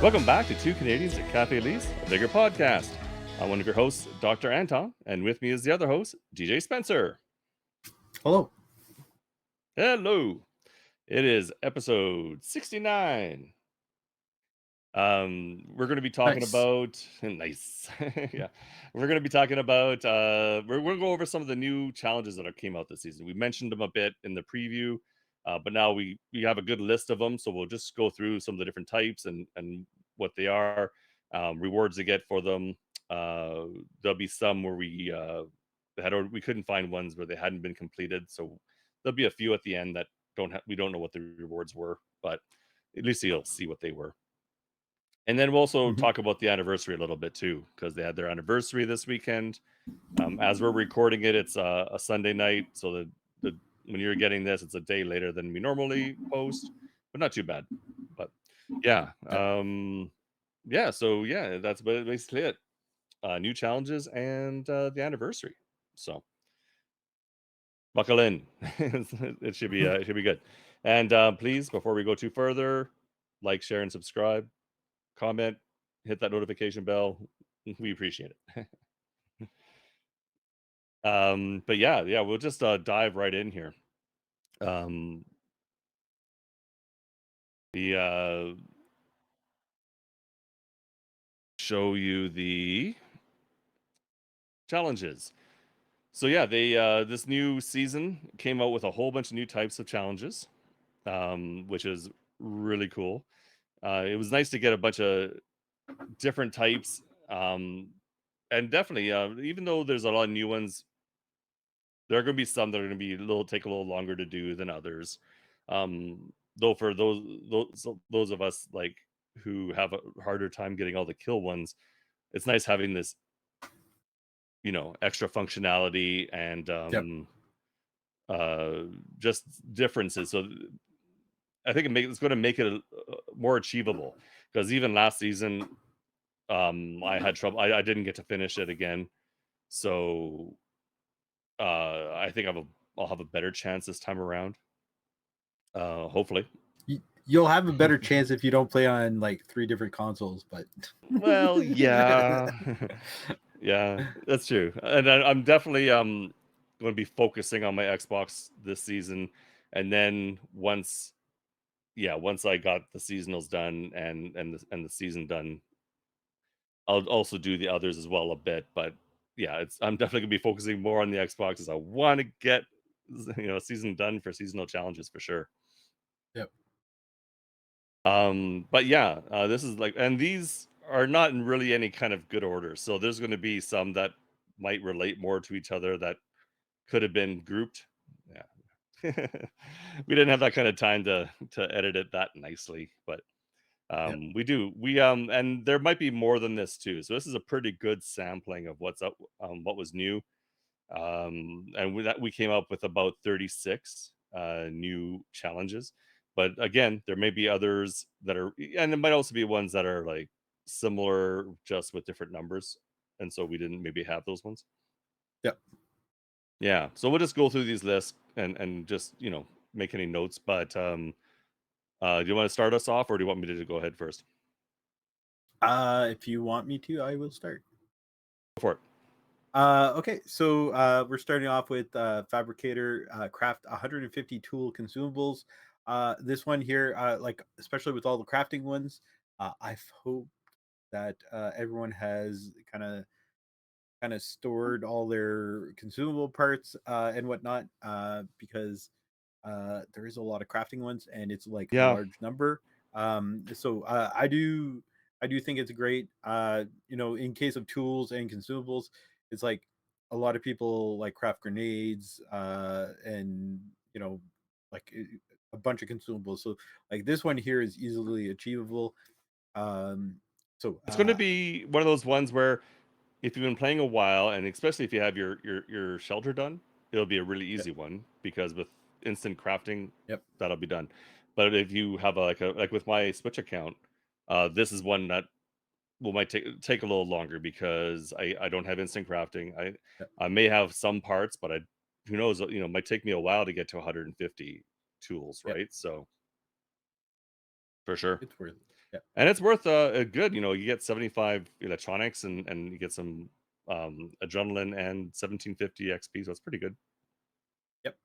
Welcome back to Two Canadians at Kafe Lise, a Vigor podcast. I'm one of your hosts, Dr. Anton, and with me is the other host, DJ Spencer. Hello. Hello. It is episode 69. We're going to be talking Nice. about nice. Yeah. We're going to be talking about we're going to go over some of the new challenges that came out this season. We mentioned them a bit in the preview, but now we have a good list of them, so we'll just go through some of the different types and what they are, rewards to get for them. There'll be some where we couldn't find ones where they hadn't been completed, so there'll be a few at the end that we don't know what the rewards were, but at least you'll see what they were. And then we'll also Mhm. talk about the anniversary a little bit too, because they had their anniversary this weekend. As we're recording it, it's a Sunday night, so the when you're getting this, it's a day later than we normally post, but not too bad. But yeah, Yep. yeah. So yeah, that's basically it. New challenges and the anniversary. So buckle in. It should be good. And please, before we go too further, like, share, and subscribe. Comment, hit that notification bell. We appreciate it. But yeah, we'll just dive right in here. Um, the show you the challenges. So yeah, they this new season came out with a whole bunch of new types of challenges, which is really cool. It was nice to get a bunch of different types, and definitely, even though there's a lot of new ones, there are going to be some that are going to be take a little longer to do than others. Though for those of us like who have a harder time getting all the kill ones, it's nice having this, extra functionality and Yep. uh just differences. So I think it's going to make it more achievable, because even last season, I had trouble. I didn't get to finish it again, so I think I'll have a better chance this time around. Hopefully. You'll have a better chance if you don't play on like three different consoles, but Well, yeah. Yeah, that's true. And I'm definitely going to be focusing on my Xbox this season, and then once I got the seasonals done and the season done, I'll also do the others as well a bit, but yeah, I'm definitely going to be focusing more on the Xbox, as I want to get season done for seasonal challenges for sure. yep. But yeah, this is like, and these are not in really any kind of good order. So there's going to be some that might relate more to each other that could have been grouped. Yeah. We didn't have that kind of time to edit it that nicely, but Yep. we and there might be more than this too. So this is a pretty good sampling of what's up, what was new. And we came up with about 36 new challenges, but again, there may be others that are, and it might also be ones that are like similar, just with different numbers, and so we didn't maybe have those ones. Yep. Yeah, so we'll just go through these lists and just make any notes. But do you want to start us off, or do you want me to go ahead first? If you want me to, I will start. Go for it. Okay, so we're starting off with fabricator craft 150 tool consumables. This one here, like especially with all the crafting ones, I hope that everyone has kind of stored all their consumable parts and whatnot, because there is a lot of crafting ones and it's like a Yeah. large number. So I do think it's great. In case of tools and consumables, it's like a lot of people like craft grenades, and like a bunch of consumables. So like this one here is easily achievable. Um, so It's going to be one of those ones where, if you've been playing a while, and especially if you have your shelter done, it'll be a really yep, easy one, because with instant crafting, yep, that'll be done. But if you have like with my Switch account, this is one that might take a little longer, because I don't have instant crafting. yep. I may have some parts, but who knows, it might take me a while to get to 150 tools, Yep. right? So for sure. It's worth it. Yeah. And it's worth a good, you get 75 electronics and you get some adrenaline and 1750 XP, so it's pretty good. Yep.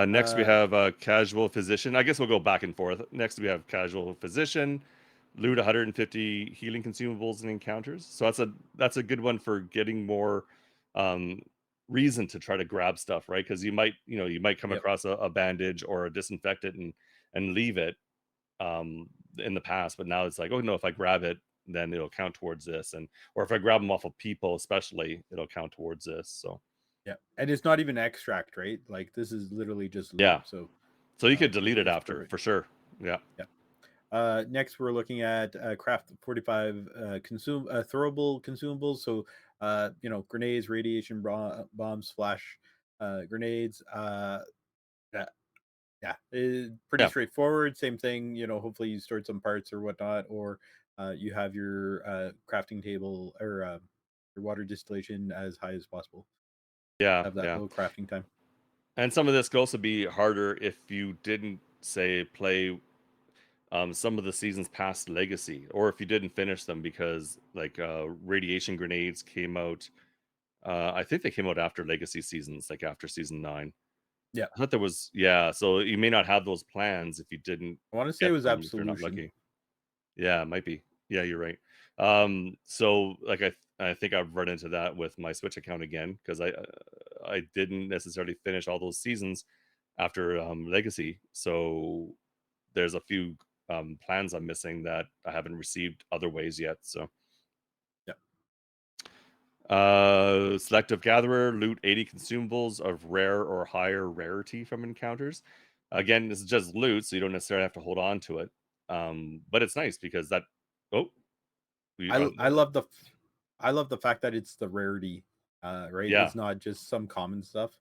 Next, we Uh, have Casual Physician. I guess we'll go back and forth. Next, we have Casual Physician, loot 150 healing consumables and encounters. So that's a good one for getting more um, reason to try to grab stuff, right? Because you might come yep. across a bandage or a disinfectant and leave it in the past, but now it's like, oh no, if I grab it, then it'll count towards this, and or if I grab them off of people, especially, it'll count towards this. So Yeah. And it's not even extract, right? Like this is literally just loot. yeah, So so you could delete it it's after perfect. for sure. Yeah. Yeah. Next, we're looking at craft 45 consume throwable consumables. So, grenades, radiation bombs, flash grenades. Yeah, yeah, pretty Yeah. straightforward. Same thing. Hopefully you stored some parts or whatnot, or you have your crafting table or your water distillation as high as possible. Yeah, Have that yeah. low crafting time. And some of this could also be harder if you didn't, say, play some of the seasons past Legacy, or if you didn't finish them because like radiation grenades came out. I think they came out after Legacy seasons, like after season 9. Yeah, I thought there was, yeah. So you may not have those plans if you didn't I want to say it get was them, if you're not absolution. lucky. Yeah, it might be. Yeah, you're right. So like I think I've run into that with my Switch account again because I didn't necessarily finish all those seasons after Legacy. So there's a few plans I'm missing that I haven't received other ways yet. So Yeah, selective gatherer, loot 80 consumables of rare or higher rarity from encounters. Again, this is just loot, so you don't necessarily have to hold on to it. But it's nice because that. Oh, we I I love the I love the fact that it's the rarity, right? yeah, It's not just some common stuff.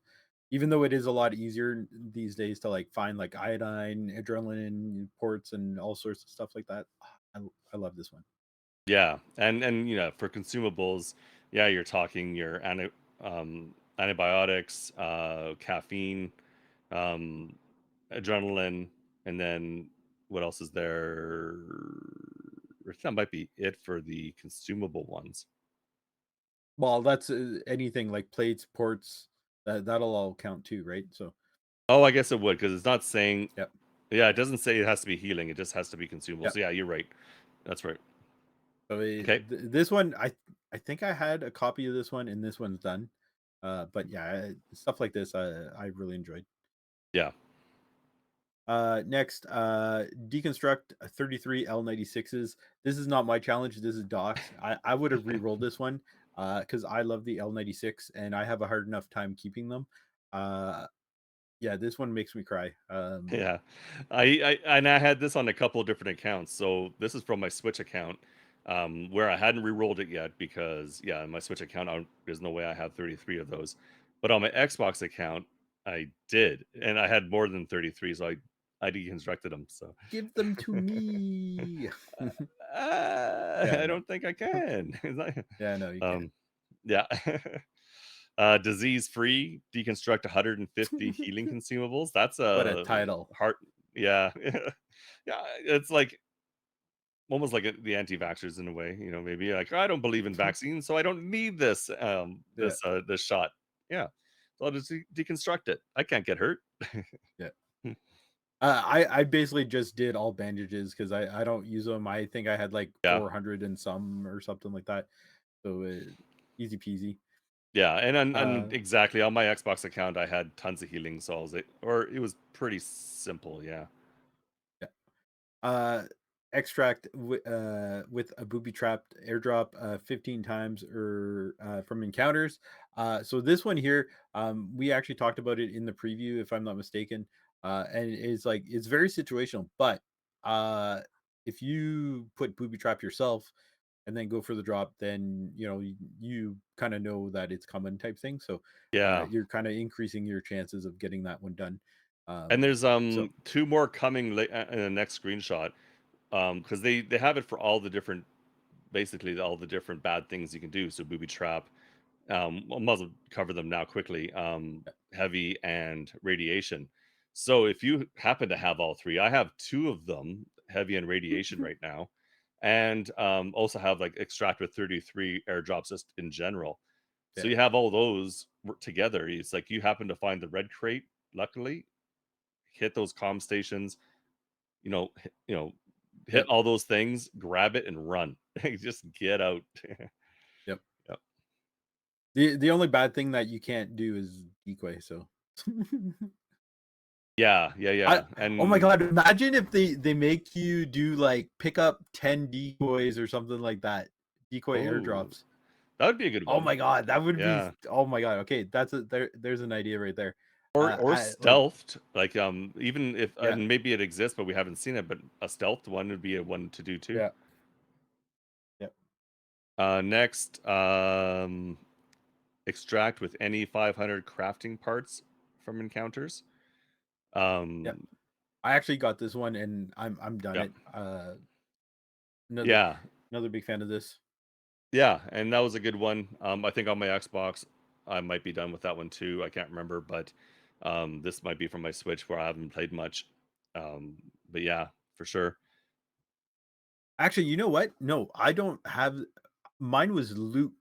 Even though it is a lot easier these days to like find like iodine, adrenaline ports, and all sorts of stuff like that. I love this one. yeah, and for consumables, yeah, you're talking your antibiotics, caffeine, um, adrenaline, and then what else is there? I think that might be it for the consumable ones. Well, that's anything like plates, ports. That'll all count too, right? So Oh, I guess it would because it's not saying. yeah, Yeah, it doesn't say it has to be healing. It just has to be consumable. yeah. So yeah, you're right. That's right. So Okay. this one, I think I had a copy of this one, and this one's done. But yeah, stuff like this, I really enjoyed. Yeah. Next, deconstruct 33 L96s. This is not my challenge. This is Doc's. I would have re-rolled this one because I love the L96 and I have a hard enough time keeping them. Uh, yeah, this one makes me cry. Yeah, I had this on a couple of different accounts. So this is from my Switch account, where I hadn't re-rolled it yet because yeah, my Switch account, there's no way I have 33 of those. But on my Xbox account, I did, and I had more than 33, so I deconstructed them. So Give them to me. Yeah, I no, don't think I can. It's like- yeah, no, you can't. um, yeah. Disease free, deconstruct 150 healing consumables. That's What a a title. heart. Yeah. Yeah. It's like almost like the anti-vaxxers in a way, maybe like I don't believe in vaccines, so I don't need Yeah, this shot. Yeah. So I'll just deconstruct it. I can't get hurt. yeah. I basically just did all bandages because I don't use them. I think I had like Yeah. 400 and some or something like that. So easy peasy. Yeah. And Uh, exactly on my Xbox account, I had tons of healing souls. It was pretty simple. Yeah. yeah. uh Extract with a booby trapped airdrop 15 times or from encounters. So this one here, we actually talked about it in the preview if I'm not mistaken. And it's like it's very situational, but uh if you put booby trap yourself and then go for the drop, then you kind of know that it's coming type thing. So Yeah. you're kind of increasing your chances of getting that one done. And um there's so two more coming in the next screenshot. Because they have it for all the different, basically all the different bad things you can do. So booby trap, I might as well cover them now quickly. Heavy and radiation. So if you happen to have all three, I have two of them, heavy and radiation right now, and also have like extract with 33 airdrops just in general. So Yeah, you have all those together. It's like you happen to find the red crate. Luckily, hit those comm stations. Hit yep, all those things, grab it, and run. Just get out. yep. Yep. The only bad thing that you can't do is decoy. So, Yeah, yeah, I yeah. oh my And god, imagine if they make you do like pick up 10 decoys or something like that. Decoy oh, airdrops. that would be a good Oh one. my god, that would be Yeah. oh my god. Okay, there's an idea right there. Or I like stealthed, like, even if yeah, and maybe it exists, but we haven't seen it, but a stealthed one would be a one to do too. yeah, yeah, Next, extract with any 500 crafting parts from encounters. yeah. Um, I actually got this one and I'm done yeah, it. Another yeah, another big fan of this. yeah, and that was a good one. I think on my Xbox, I might be done with that one too. I can't remember, but this might be from my Switch where I haven't played much. But yeah, for sure. Actually, you know what? No, I don't have mine was loot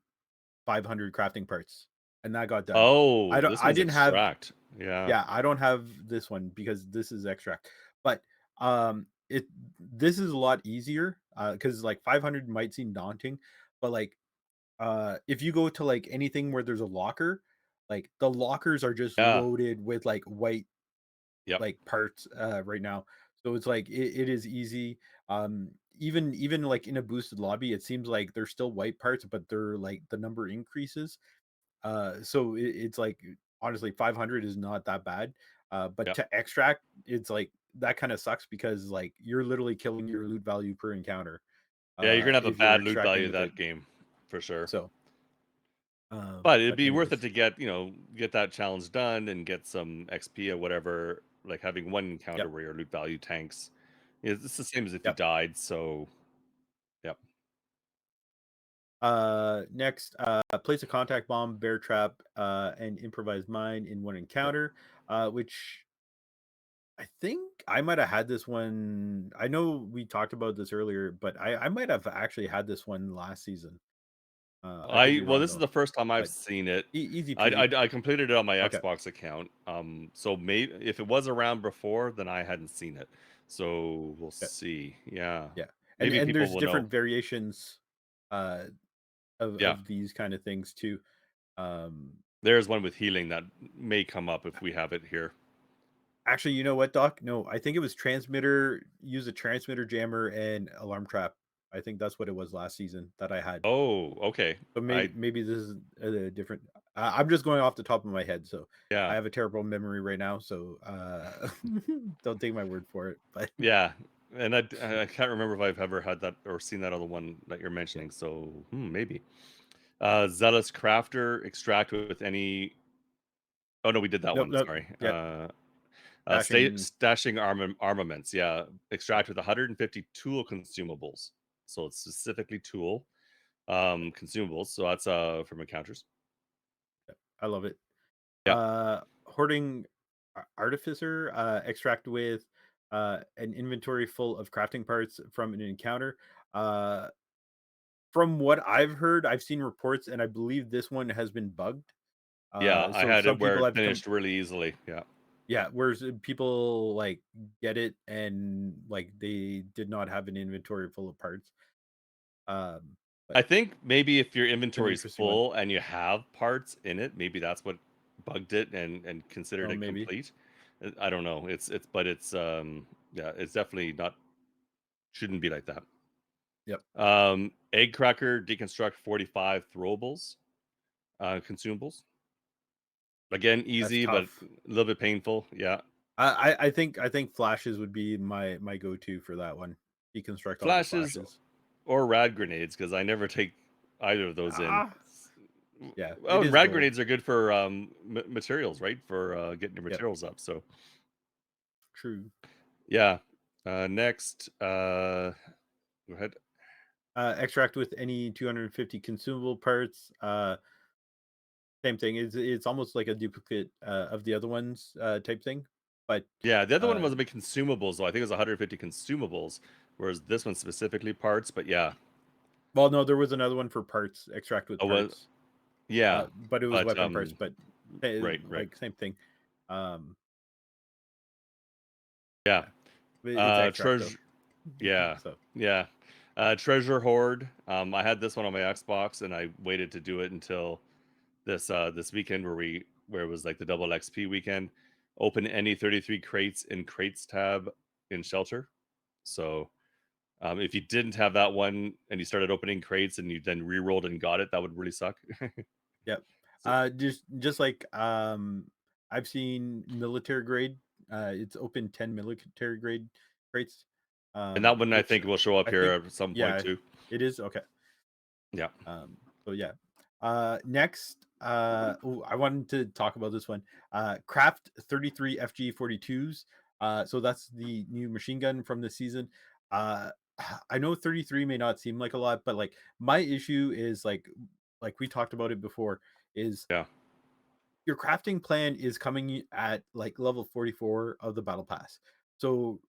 500 crafting parts and that got done. Oh, this I one's didn't have extract. Yeah, yeah, I don't have this one because this is extract. But it this is a lot easier cuz like 500 might seem daunting, but like if you go to like anything where there's a locker, like the lockers are just yeah, loaded with like white yep, like parts right now. So it's like it is easy. Even like in a boosted lobby, it seems like there's still white parts, but they're like the number increases. So it's like honestly 500 is not that bad. But yep. to extract, it's like that kind of sucks because like you're literally killing your loot value per encounter Yeah, you're gonna have a if you're bad loot extracting value with it. that game for sure. So But it'd but be worth it anyways, to get that challenge done and get some XP or whatever. Like having one encounter yep, where your loot value tanks. It's the same as if you yep. died. So, yep. Next, place a contact bomb, bear trap, and improvised mine in one Yep. encounter. Which I think I might have had this one. I know we talked about this earlier, but I might have actually had this one last season. I could be Well, wrong this is though, the first time I've but seen it. easy I, peasy. I completed it on my Okay, Xbox account. So maybe if it was around before, then I hadn't seen it. So we'll yeah, see. Yeah, yeah, maybe and people there's will know. different variations uh, Yeah, of these kind of things too. Um, there's one with healing that may come up if we have it here. Actually, you know what, Doc? No, I think it was transmitter. Use a transmitter jammer and alarm trap. I think that's what it was last season that I had. Oh, okay. But I maybe this is a different. I'm just going off the top of my head, so I Yeah. have a terrible memory right now. So don't take my word for it. But Yeah, and I can't remember if I've ever had that or seen that other one that you're yeah, mentioning, so, maybe. Zealous Crafter, extract with any oh, no, we did that nope, one, nope, sorry. yeah, Sta dashing, stashing armaments, yeah. Extract with 150 tool consumables. So it's specifically tool, consumables, so that's, from encounters. I love it. Yeah. Hoarding artificer, extract with an inventory full of crafting parts from an encounter. Uh, From what I've heard, I've seen reports, and I believe this one has been bugged. Yeah, I So had some it where people it have come, finished really easily, yeah. yeah, whereas people like get it and like they did not have an inventory full of parts. But I think maybe if your it's an inventory is interesting one. full and you have parts in it, maybe that's what bugged it and considered Oh, it maybe. complete. I don't know. Yeah, it's definitely not shouldn't be like that. Yep, Egg cracker deconstruct 45 throwables, consumables. Again, that's easy but tough. a little bit painful. Yeah. I think flashes would be my go to for that one. Deconstruct all the Flashes flashes. or rad grenades because I never take either of those in. Ah, yeah, Oh, it and is rad gold. grenades are good for materials, right? For getting your Yep, materials up. So true. yeah. Next, go ahead. Extract with any 250 consumable parts. Same thing. It's almost like a duplicate of the other ones type thing. but Yeah, the other one uh, was a big consumables, though. I think it was 150 consumables, whereas this one specifically parts. But yeah, well, no, there was another one for parts, extract with oh, well, parts, yeah, but it was but weapon parts, but right, right, like same thing. Um, yeah, yeah, it's extract though. treasure, yeah, So yeah, treasure hoard. I had this one on my Xbox, and I waited to do it until this weekend where it was like the double XP weekend. Open any 33 crates in crates tab in shelter. So if you didn't have that one and you started opening crates and you then re-rolled and got it, that would really suck. yep. So, Just like I've seen military grade. It's open 10 military grade crates. and that one I Which think will show up I here think, at some point yeah, too. it is okay. Yeah. So yeah. Next, I wanted to talk about this one. Craft 33 FG42s. So that's the new machine gun from this season. Uh, I know 33 may not seem like a lot, but like my issue is like we talked about it before, is Yeah. your crafting plan is coming at like level 44 of the battle pass. So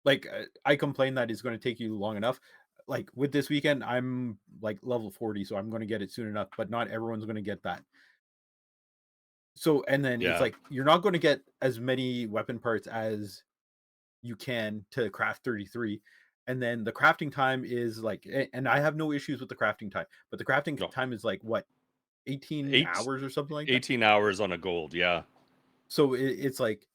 like I complain that it's going to take you long enough. Like with this weekend, I'm like level 40, so I'm going to get it soon enough, but not everyone's going to get that. So and then it's Yeah. like you're not going to get as many weapon parts as you can to craft 33. And then the crafting time is like, and I have no issues with the crafting time, but the crafting No. time is like what, 18 Eight, hours or something like that. 18 hours on a gold. Yeah. So it's like,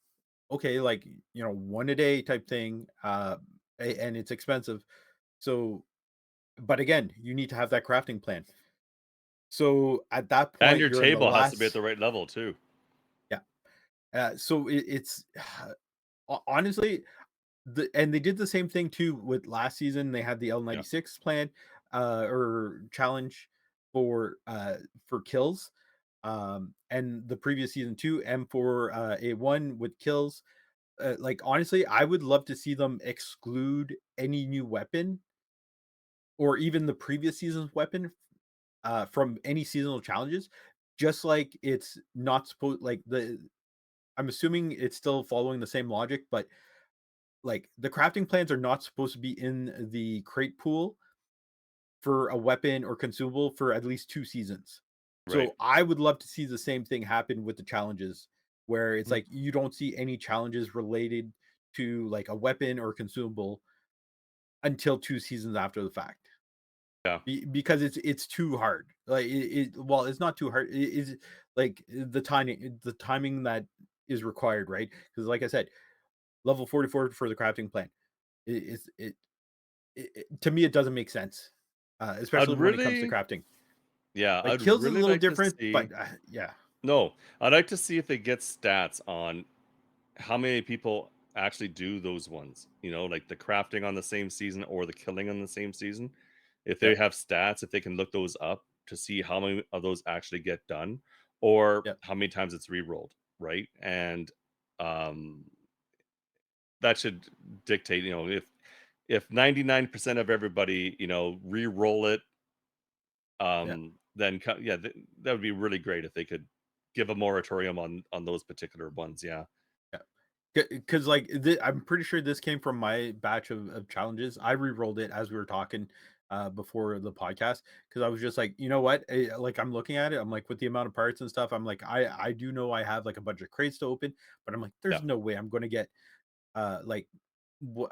okay, like, one a day type thing. And it's expensive. So, but again, you need to have that crafting plan. So at that And point, your you're in the table has to be at last, the right level too. yeah. So it's honestly, and they did the same thing too with last season. They had the Yeah. L96 plan, or challenge for kills, and the previous season too, and for A1 with kills. Like honestly, I would love to see them exclude any new weapon or even the previous season's weapon from any seasonal challenges. Just like it's not supposed, like the I'm assuming it's still following the same logic, but like the crafting plans are not supposed to be in the crate pool for a weapon or consumable for at least 2 seasons. Right. So I would love to see the same thing happen with the challenges, where it's Mm, like you don't see any challenges related to like a weapon or consumable until 2 seasons after the fact. yeah. Because it's too hard. Like well, it's not too hard. It is like the timing that is required, right? Because like I said, level 44 for the crafting plan. To me it doesn't make sense, I'd especially when it comes to really, crafting. yeah, Like I'd kills is a really little like to different, but see. yeah, No, I'd like to see if they get stats on how many people actually do those ones, like the crafting on the same season or the killing on the same season. If yeah, they have stats, if they can look those up to see how many of those actually get done or yeah, how many times it's re-rolled, right? And um that should dictate, if 99% of everybody, re-roll it, yeah, then yeah, that would be really great if they could give a moratorium on those particular ones. Yeah. yeah. Because like I'm pretty sure this came from my batch of challenges. I re-rolled it as we were talking before the podcast, because I was just like, you know what, like I'm looking at it, I'm like, with the amount of parts and stuff, I'm like, I do know I have like a bunch of crates to open, but I'm like, Yeah. there's no way I'm going to get like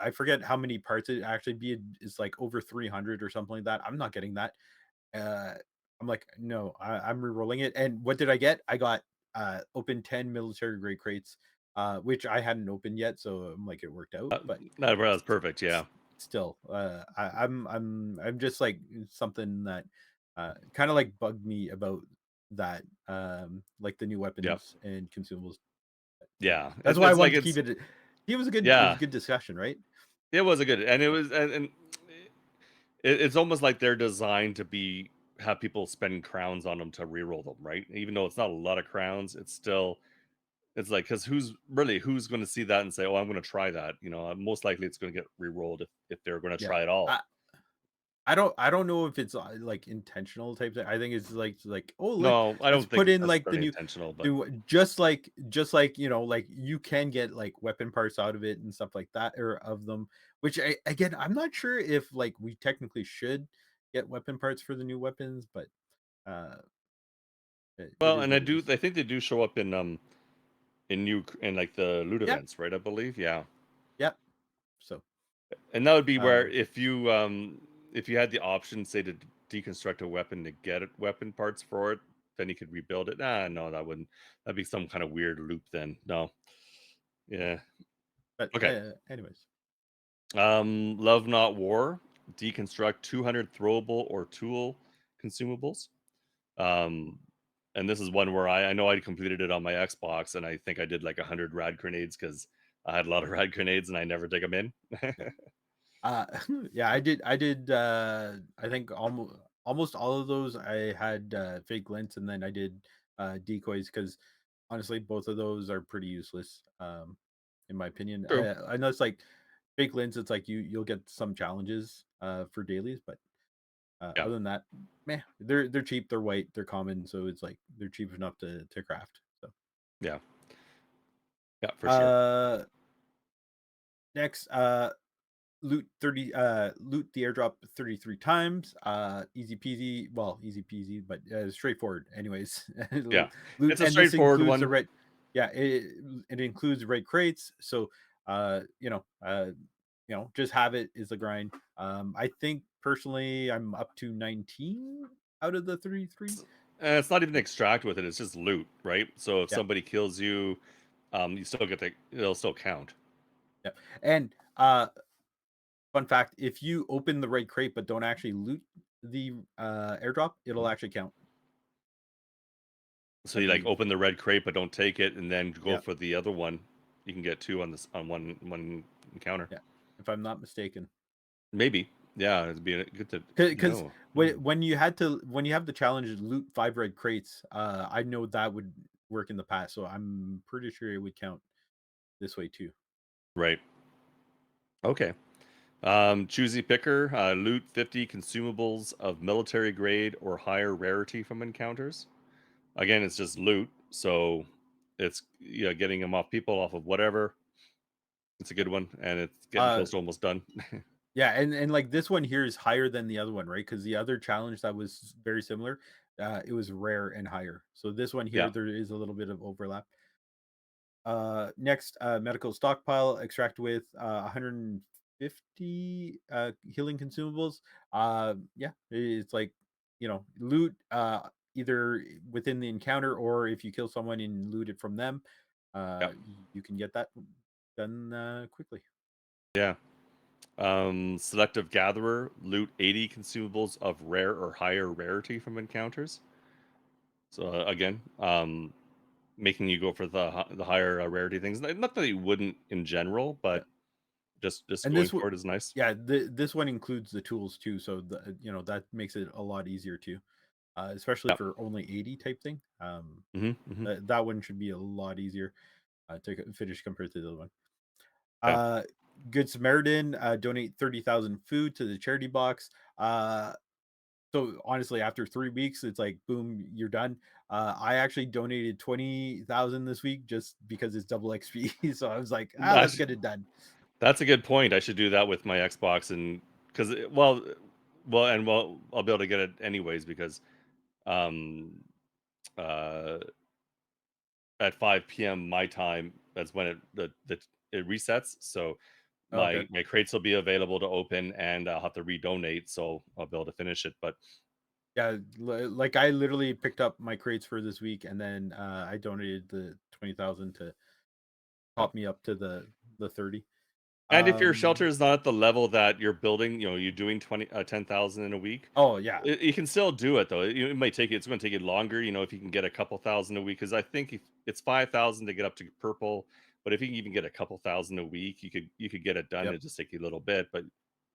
I forget how many parts it actually be, is like over 300 or something like that. I'm not getting that. Uh, I'm like, no, I'm re-rolling it. And what did I get? I got open 10 military grade crates, which I hadn't opened yet, so I'm like, it worked out. Uh, But that was st- perfect. Yeah. still, I'm just like something that kind of like bugged me about that, like the new Yep. weapons and consumables. So Yeah. that's why I It's like wanted to it's keep it. It was a yeah. good discussion, right? It was a good, and it was, and it's almost like they're designed to be have people spend crowns on them to reroll them, right? Even though it's not a lot of crowns, it's still it's like because who's going to see that and say, "Oh, I'm going to try that." Most likely it's going to get rerolled if they're going to Yeah. try it all. I don't know if it's like intentional type thing. I think it's like, oh, No, I let's don't think put it's in like the necessarily new intentional, but just like like you can get like weapon parts out of it and stuff like that, or of them. Which again, I'm not sure if like we technically should get weapon parts for the new weapons, but uh it well, is and what it is. I think they do show up in like the loot Yeah, events, right? I believe, yeah. yeah. So And that would be where um if you had the option, say, to deconstruct a weapon to get it, weapon parts for it, then you could rebuild it. Ah, no, that wouldn't. That'd be some kind of weird loop. Then no, yeah, but okay. anyways. Love Not War. Deconstruct 200 throwable or tool consumables. Um, and this is one where I know I completed it on my Xbox, and I think I did like 100 rad grenades because I had a lot of rad grenades and I never dig them in. Yeah. Uh, yeah, I did, I think almost all of those I had, fake lints, and then I did, decoys, because honestly, both of those are pretty useless, in my opinion. True. I know it's like fake lints, it's like you'll get some challenges, for dailies, but, Yeah. other than that, meh, they're cheap, they're white, they're common, so it's like they're cheap enough to craft, so. Yeah. Yeah. For sure. Uh, next, loot the airdrop 33 times, easy peasy, well, easy peasy, but straightforward anyways. Yeah. Loot, It's a and this straightforward includes the one. red, yeah, it includes red crates, so uh you know uh just have it is the grind. I think personally I'm up to 19 out of the 33. And it's not even So extract with it. It's just loot, right? So if yeah, somebody kills you, you still get the. It'll still count. yeah. And fun fact, if you open the red crate but don't actually loot the airdrop, it'll Mhm. actually count, So I you like believe. open the red crate, but don't take it, and then go Yeah. for the other one. You can get two on this on one encounter. Yeah, if I'm not mistaken. Maybe. Yeah, it'd be good to Because know. Yeah. when you have the challenge to loot 5 red crates, I know that would work in the past, so I'm pretty sure it would count this way too. Right. Okay. Choosy picker. Loot 50 consumables of military grade or higher rarity from encounters. Again, it's just loot, so it's getting them off people off of whatever. It's a Yeah. good one, and it's getting Uh, close to almost done. yeah, and like this one here is higher than the other one, right? Because the other challenge that was very similar, it was rare and higher. So this one here, Yeah, there is a little bit of overlap. Next, medical stockpile, extract with 150 healing consumables. Yeah, it's like loot either within the encounter, or if you kill someone and loot it from them, yeah, you can get that done quickly. yeah. Selective gatherer. Loot 80 consumables of rare or higher rarity from encounters. So again, making you go for the higher rarity things. Not that you wouldn't in general, Yeah, but just and going for it is nice. yeah, this one includes the tools too, so that makes it a lot easier too, especially Yeah. for only 80 type thing. Hmm. That one should be a lot easier to finish compared to the other one. Yeah. Uh, Good Samaritan, donate 30,000 food to the charity box. Uh, so honestly, after 3 weeks, it's like boom, you're done. I actually donated 20,000 this week just because it's double XP. So I was like, let's That's get it done. that's a good point. I should do that with my Xbox, and because I'll be able to get it anyways because um uh at 5 p.m. my time, that's when it resets. So Okay. my crates will be available to open, and I'll have to redonate, so I'll be able to finish it. But Yeah, like I literally picked up my crates for this week, and then I donated the 20,000 to yeah. pop me up to the 30. And if your Um. shelter is not at the level that you're building, you're doing 10,000 in a week, Oh yeah. you can still do it though. It might take it's going to take you longer, if you can get a couple thousand a week. Because I think if it's 5,000 to get up to purple, but if you can even get a couple thousand a week, you could get it done. Yep. It just take you a little bit, but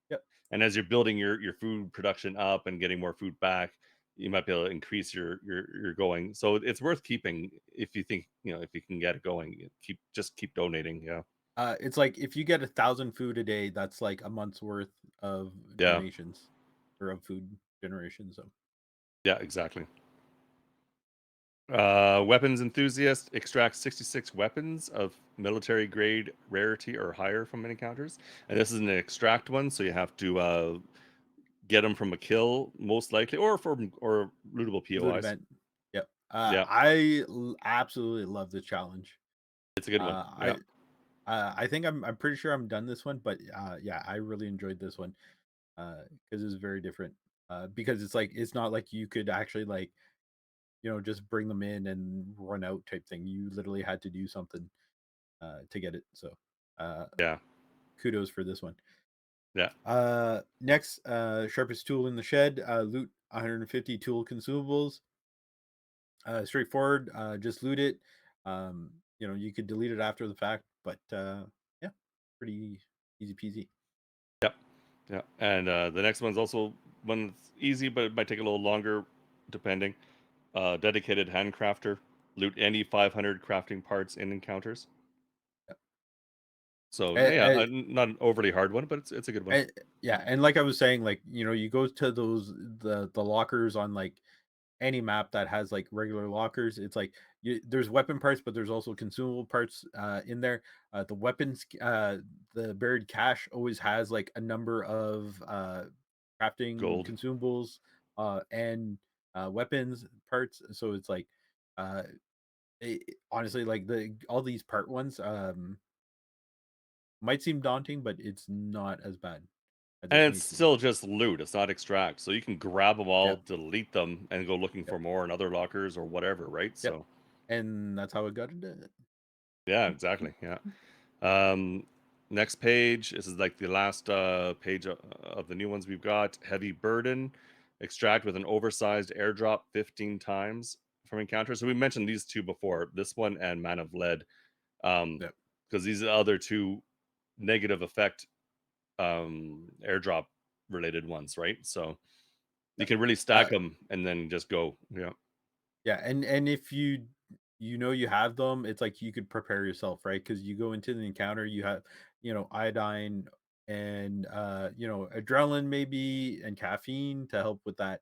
Yep. and as you're building your food production up and getting more food back, you might be able to increase your going. So it's worth keeping if you think if you can get it going. Keep donating. Yeah, It's like if you get 1,000 food a day, that's like a month's worth of yeah. donations. or of food generation. So Yeah, exactly. Weapons enthusiast extracts 66 weapons of military grade rarity or higher from encounters, and this is an extract one, so you have to get them from a kill most likely, or from or lootable loot POIs. event. Yep. Yeah, Absolutely love the challenge. it's a good one. Uh, Yeah, I I think I'm pretty sure I'm done this one, but yeah, I really enjoyed this one because it's very different. Because it's like it's not like you could actually like just bring them in and run out type thing. You literally had to do something to get it. So uh, yeah, kudos for this one. yeah. Next, sharpest tool in the shed. Loot 150 tool consumables. Straightforward. Just loot it. You could delete it after the fact, but yeah, pretty easy peasy. Yep. Yeah. And the next one's also one that's easy, but it might take a little longer depending. Dedicated handcrafter. Loot any 500 crafting parts in encounters. So yeah, Yep. not an overly hard one, but it's a good one. Yeah, and like I was saying, like you go to those the lockers on like any map that has like regular lockers. It's like there's weapon parts, but there's also consumable parts in there. The weapons, the buried cache always has like a number of crafting Gold. consumables and weapons parts. So it's like uh, honestly, like the all these part ones might seem daunting, but it's not as bad as And it it's may seem. still just loot. It's not extract. So you can grab them all, Yep, delete them, and go looking yep, for more in other lockers or whatever, right? yep. So And that's how it got into yeah, exactly. Yeah. Um, next page. This is like the last page of the new ones we've got. Heavy burden. Extract with an oversized airdrop 15 times from encounter. So we mentioned these two before. This one and Man of Lead. Yep. Because these are the other two negative effect airdrop related ones, right? So you Yep. can really stack Uh, them and then just go. Yeah. yeah, and if you know you have them, it's like you could prepare yourself, right? Because you go into the encounter, you have iodine and adrenaline maybe and caffeine to help with that,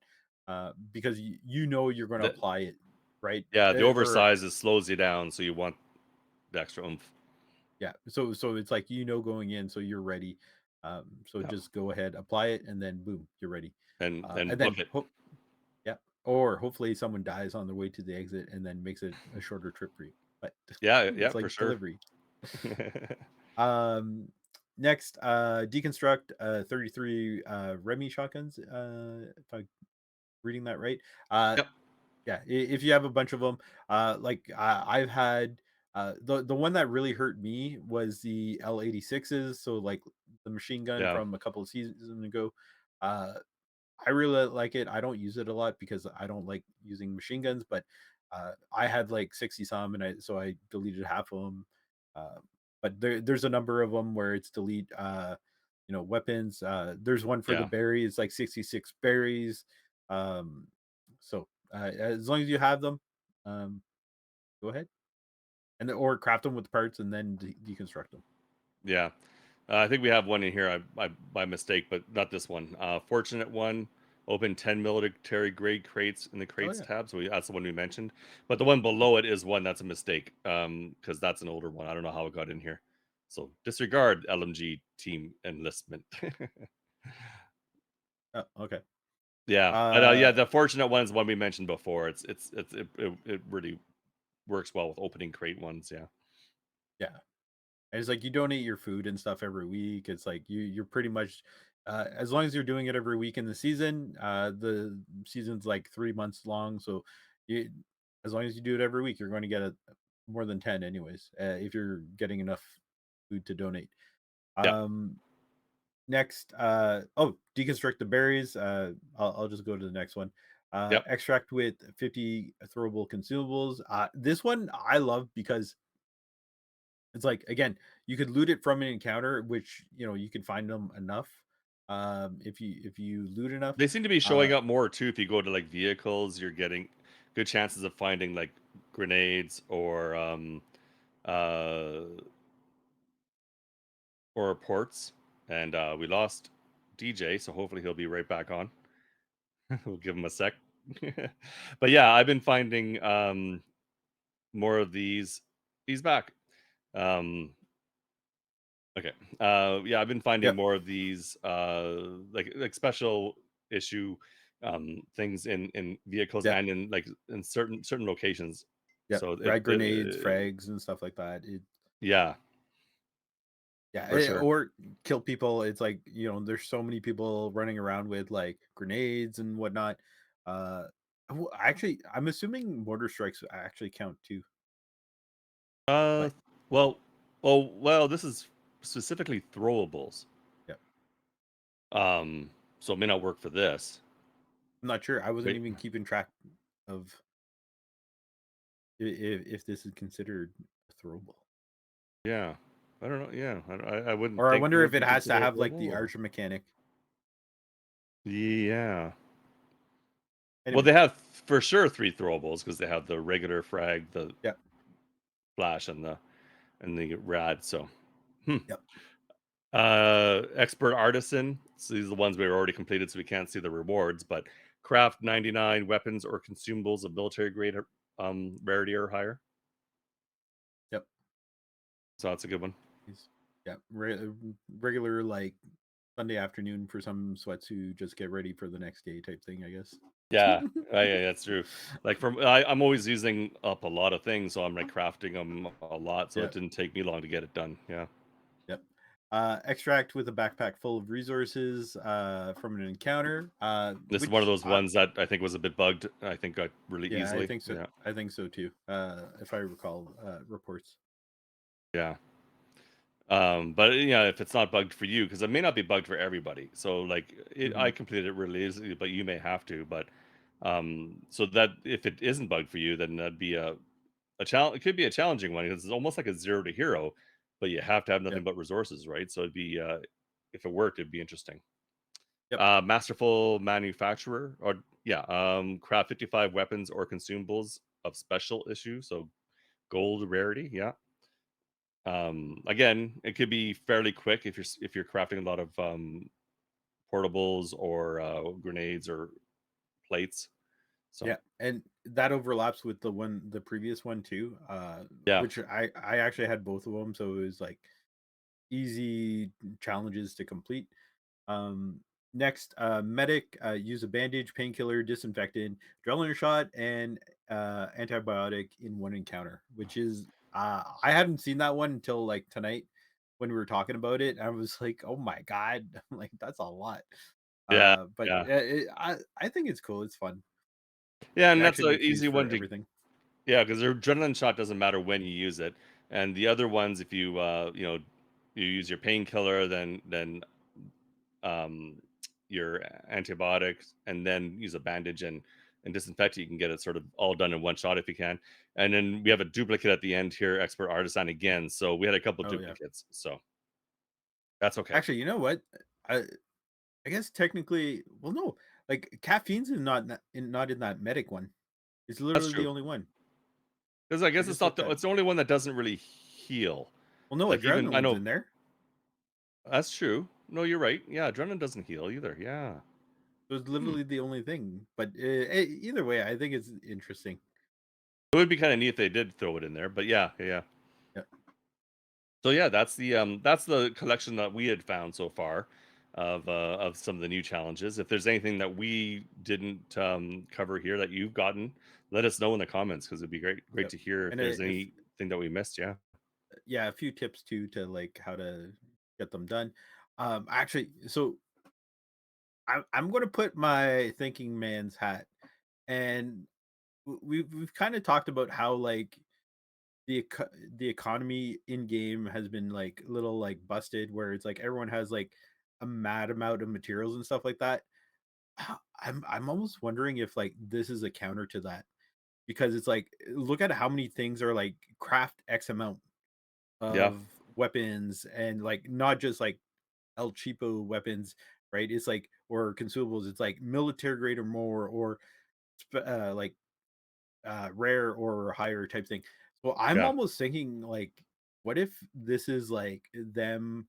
because you know you're going to The, apply it, right? yeah, the Or oversizes slows you down, so you want the extra oomph. yeah, so it's like going in, so you're ready. So Yeah. just go ahead, apply it, and then boom, you're ready. And And book then it. yeah, or hopefully someone dies on their way to the exit and then makes it a shorter trip for you. But Yeah, yeah, it's for like sure. delivery. Um, Next, deconstruct 33 Remy shotguns. If I'm reading that right. Uh, Yep. yeah, if you have a bunch of them, I've had the one that really hurt me was the L86s. So like the machine gun Yeah. from a couple of seasons ago. Uh, I really like it. I don't use it a lot because I don't like using machine guns, but I had like 60 some, and I deleted half of them. Uh, but there's a number of them where it's delete, weapons. There's one for the Yeah. berries, like 66 berries. Um, so as long as you have them, um, go ahead or craft them with parts and then deconstruct them. Yeah. I think we have one in here I by mistake, but not this one. Fortunate one. Open 10 military grade crates in the Oh crates yeah. tab. So that's the one we mentioned. But the one below it is one that's a mistake. Because that's an older one. I don't know how it got in here. So disregard LMG team enlistment. Oh, okay. Yeah. But yeah, Uh, the fortunate one is one we mentioned before. It really works well with opening crate ones. Yeah. yeah. And it's like you donate your food and stuff every week. It's like you're pretty much as long as you're doing it every week in the season's like 3 months long. So you as long as you do it every week, you're going to get more than 10 anyways, if you're getting enough food to donate. Yeah. Um Next, deconstruct the berries. I'll just go to the next one. Yep. Extract with 50 throwable consumables. This one I love because it's like again, you could loot it from an encounter, which you can find them enough. If you loot enough, They seem to be uh, showing up more too. If you go to like vehicles, you're getting good chances of finding like grenades uh or ports. And we lost DJ, so hopefully he'll be right back on. We'll give them a sec. But yeah, I've been finding more of these. He's back. Um, okay. Yeah, I've been finding Yep. more of these like special issue things in vehicles Yep. and in like in certain locations. Yep. So Frag grenades, frags, and stuff like that. yeah, Yeah, for sure. or kill people. It's like, there's so many people running around with like grenades and whatnot. Actually, I'm assuming mortar strikes actually count too. Uh But well well, this is specifically throwables. yeah, Um so it may not work for this. I'm not sure. I wasn't Wait. even keeping track of if this is considered throwable. Yeah. I don't know. Yeah. I wouldn't Or I think it wonder if would it be has to considered a have like throwable the or Archer mechanic. yeah. Well, Anyway, they have for sure 3 throwables because they have the regular frag, the yeah, flash, and the rad, so hmm. yep, Expert artisan, so these are the ones we already completed, so we can't see the rewards, but craft 99 weapons or consumables of military grade, rarity or higher, yep. so that's a good one. He's yeah, regular like Sunday afternoon for some sweats who just get ready for the next day type thing, I guess. Yeah, yeah, that's true. Like, I'm always using up a lot of things, so I'm, like, crafting them a lot, so Yeah, it didn't take me long to get it done, yeah. yep. Extract with a backpack full of resources from an encounter, This is one of which those ones that I think was a bit bugged, I think got really yeah, I easily, think so. yeah, I think so too. If I recall reports. yeah. But if it's not bugged for you, because it may not be bugged for everybody. So like Hmm. I completed it really easily, but you may have to. But so that if it isn't bugged for you, then that'd be a challenge. It could be a challenging one because it's almost like a zero to hero, but you have to have nothing Yep. but resources, right? So it'd be if it worked, it'd be interesting. Yep. Masterful manufacturer, or yeah, craft 55 weapons or consumables of special issue, so gold rarity, yeah. Again, it could be fairly quick if you're crafting a lot of portables or grenades or plates. So Yeah, and that overlaps with the previous one too, yeah, which I actually had both of them, so it was like easy challenges to complete. Um, Next, medic, use a bandage, painkiller, disinfectant, adrenaline shot, and antibiotic in one encounter. Which is, I hadn't seen that one until like tonight when we were talking about it. I was like, oh my god, like that's a lot. yeah, But yeah, I think it's cool. It's fun. yeah, It and that's actually an makes use easy for one to everything. yeah, because the adrenaline shot doesn't matter when you use it, and the other ones, if you you use your painkiller, then um, your antibiotics, and then use a bandage and disinfect it. You can get it sort of all done in one shot if you can. And then we have a duplicate at the end here, expert artisan again. So we had a couple Oh yeah. duplicates. So that's okay. Actually, you know what? I I guess technically, well, no, like caffeine's is not in that medic one. It's That's literally the true. only one. Because I I guess just looked at. it's the only one that doesn't really heal. Well, no, Like even I adrenaline's know in there. that's true. No, you're right. Yeah, adrenaline doesn't heal either. Yeah. It was Hmm. literally the only thing. But either way, I think it's interesting. It would be kind of neat if they did throw it in there, but yeah, yeah, yeah. Yeah, So yeah, that's the collection that we had found so far of some of the new challenges. If there's anything that we didn't cover here that you've gotten, let us know in the comments because it'd be great yep. to hear if And there's if anything that we missed. Yeah. yeah, a few tips too to like how to get them done. Actually, so I'm going to put my thinking man's hat, and we've kind of talked about how like the economy in game has been like little like busted where it's like everyone has like a mad amount of materials and stuff like that. I'm almost wondering if like this is a counter to that because it's like look at how many things are like craft X amount Yeah. of weapons and like not just like El Cheapo weapons, right? It's like or consumables. It's like military grade or more or like rare or higher type thing. So I'm Yeah. almost thinking like, what if this is like them,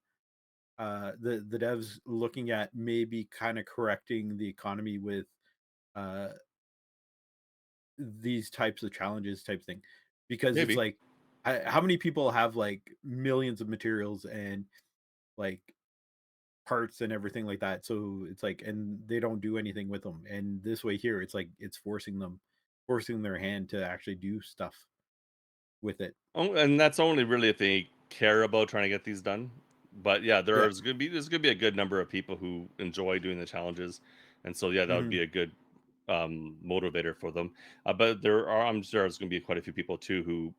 the devs looking at maybe kind of correcting the economy with uh these types of challenges type thing, because it's Maybe. like, how many people have like millions of materials and like parts and everything like that, so it's like, and they don't do anything with them, and this way here it's like it's forcing their hand to actually do stuff with it. Oh, and that's only really if they care about trying to get these done. But yeah, Yeah. there's gonna be a good number of people who enjoy doing the challenges, and so yeah, that would Hmm. be a good motivator for them. But I'm sure there's gonna be quite a few people too who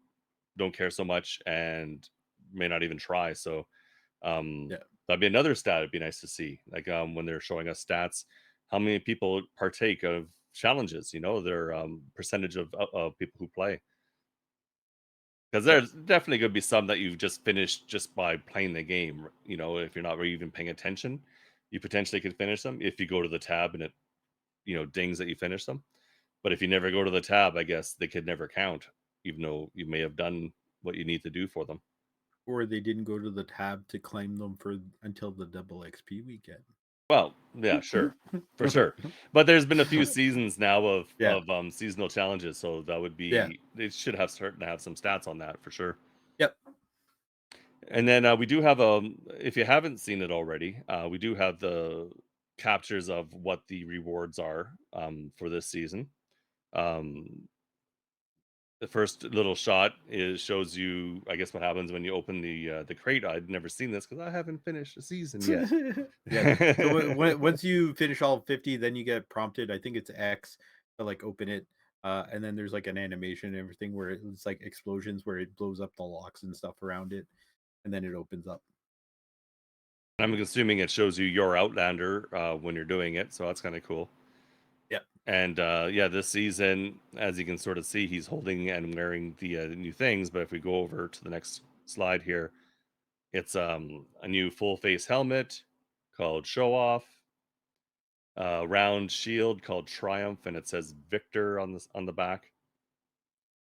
don't care so much and may not even try. So Yeah. that'd be another stat. It'd be nice to see, like when they're showing us stats, how many people partake of challenges. You know, their percentage of people who play. Because Yeah. there's definitely gonna be some that you've just finished just by playing the game, you know, if you're not really even paying attention, you potentially could finish them if you go to the tab and it, dings that you finish them. But if you never go to the tab, I guess they could never count, even though you may have done what you need to do for them. Or they didn't go to the tab to claim them for until the double XP weekend. Well, yeah, sure, for sure. But there's been a few seasons now of Yeah. seasonal challenges, so that would Yeah. be they should have starting to have some stats on that for sure. Yep. And then we do have if you haven't seen it already, we do have the captures of what the rewards are for this season. Um, the first little shot is shows you, I guess, what happens when you open the crate. I'd never seen this because I haven't finished the season yet. Yeah. So once you finish all 50, then you get prompted. I think it's X to like open it. And then there's like an animation and everything where it's like explosions where it blows up the locks and stuff around it, and then it opens up. I'm assuming it shows you your Outlander when you're doing it, so that's kind of cool. Yeah. And yeah, this season, as you can sort of see, he's holding and wearing the new things. But if we go over to the next slide here, it's a new full face helmet called Show Off, round shield called Triumph, and it says Victor on the back.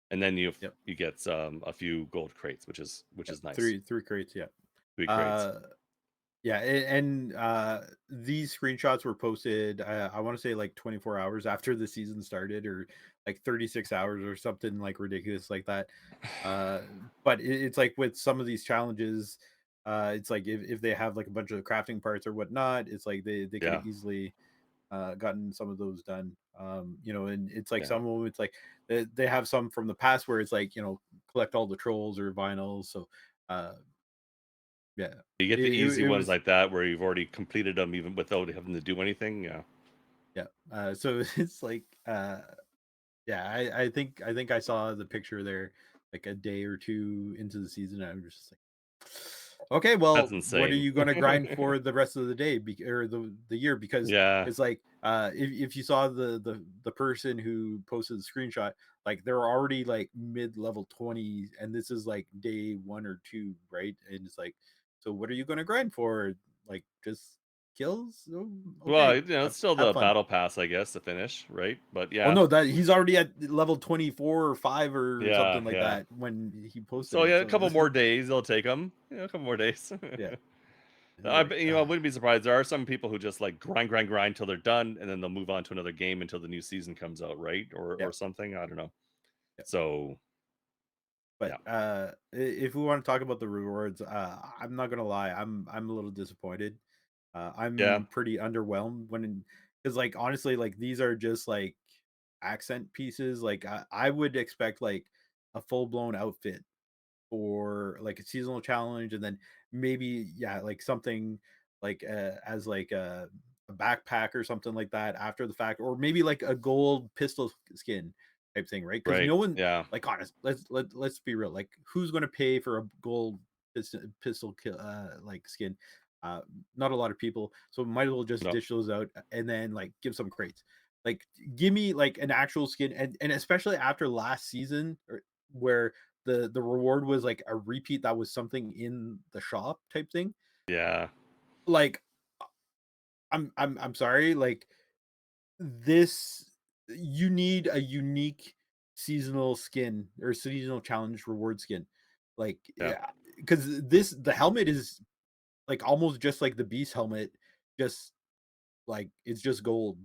And then Yep. you get a few gold crates, which Yep. is nice. Three crates. Yeah. 3 crates. Uh, Yeah, and these screenshots were posted, I want to say like 24 hours after the season started, or like 36 hours or something like ridiculous like that. Uh, but it's like with some of these challenges, it's like if they have like a bunch of crafting parts or whatnot, it's like they could Yeah, have easily gotten some of those done. And it's like yeah. some of them, it's like they have some from the past where it's like, collect all the trolls or vinyls. So uh, yeah, You get the easy it ones was. like that where you've already completed them even without having to do anything. Yeah, Yeah. So it's like, yeah, I think I saw the picture there like a day or two into the season. And I'm just like, okay, that's well, what are insane. you going to grind for the rest of the day, or the year? Because Yeah, it's like, if you saw the person who posted the screenshot, like they're already like mid level 20, and this is like day 1 or 2, right? And it's like, so what are you going to grind for? Like just kills? Oh, well, okay, it's still have the fun. battle pass, I guess, to finish, right? But Oh yeah, no, that he's already at level 24 or 5 or yeah, something like yeah. that when he posted So it. yeah, a So couple more days they'll take them. A couple more days. yeah, it's I like, bet- I wouldn't be surprised. There are some people who just like grind till they're done, and then they'll move on to another game until the new season comes out, right? yeah, Or something. I don't know. yeah. So But yeah, if we want to talk about the rewards, I'm not gonna lie, I'm a little disappointed. yeah, I'm pretty underwhelmed because like honestly, like these are just like accent pieces. Like I would expect like a full blown outfit or like a seasonal challenge, and then maybe, yeah, like something like as like a backpack or something like that after the fact, or maybe like a gold pistol skin type thing, right? Because right, no one, yeah, like, honest, let's be real, like who's going to pay for a gold like skin? uh Not a lot of people, so might as well just no, dish those out and then like give some crates. Like give me like an actual skin, and especially after last season, where the reward was like a repeat that was something in the shop type thing. yeah, Like I'm sorry, like this, you need a unique seasonal skin or seasonal challenge reward skin. Like, yeah. yeah, because the helmet is like almost just like the beast helmet, just like it's just gold.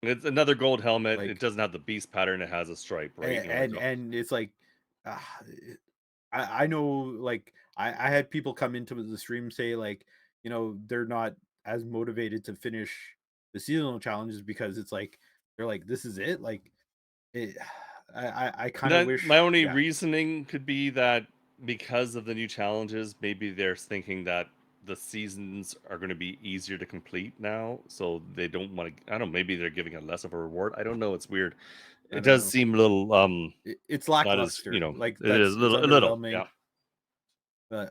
It's another gold helmet. It Like, doesn't have the beast pattern. It has a stripe, right? You know, like and it's like, I know, like, I had people come into the stream say, like, they're not as motivated to finish the seasonal challenges because it's like they're like, "This is it?" Like, it I kinda that my wish, only yeah, reasoning could be that because of the new challenges, maybe they're thinking that the seasons are going to be easier to complete now, so they don't want to. I don't know. Maybe they're giving it less of a reward. I don't know. It's weird. I It don't does know. seem a little It's not as lackluster, like, it is it's a little, underwhelming, yeah,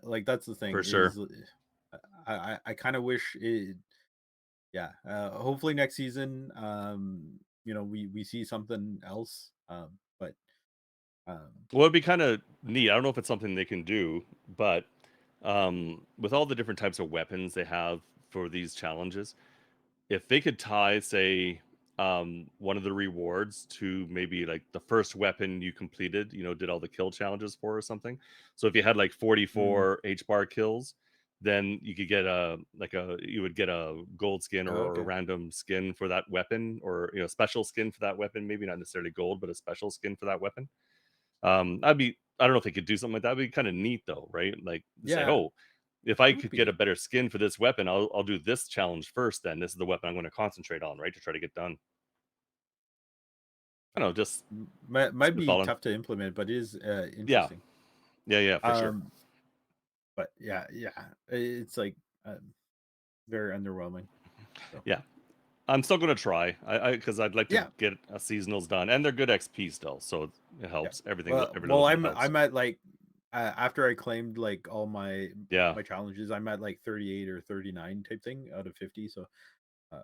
like, that's the for thing sure. is, I kinda wish it, yeah, hopefully next season, we see something else, but, um Well, it'd be kind of neat. I don't know if it's something they can do, but with all the different types of weapons they have for these challenges, if they could tie, say, one of the rewards to maybe like the first weapon you completed, did all the kill challenges for or something. So if you had like mm, 44 H bar kills, then you could get you would get a gold skin oh, or a okay. random skin for that weapon, or special skin for that weapon, maybe not necessarily gold, but a special skin for that weapon. I don't know if they could do something like that. That'd be kind of neat though, right? Like say, Yeah, oh, if I it would could get a be. better skin for this weapon, I'll do this challenge first. Then this is the weapon I'm going to concentrate on, right, to try to get done. I don't know, just Might be spitballing. tough to implement, but it is, Yeah, interesting. yeah, for sure. Um, but yeah, yeah, it's like, very underwhelming. So Yeah, I'm still going to try. I because I'd like to yeah, get a seasonals done, and they're good XP still, so it yeah. helps. Every Well, little bit helps. I'm at like, after I claimed like all Yeah, my challenges, I'm at like 38 or 39 type thing out of 50. So, uh,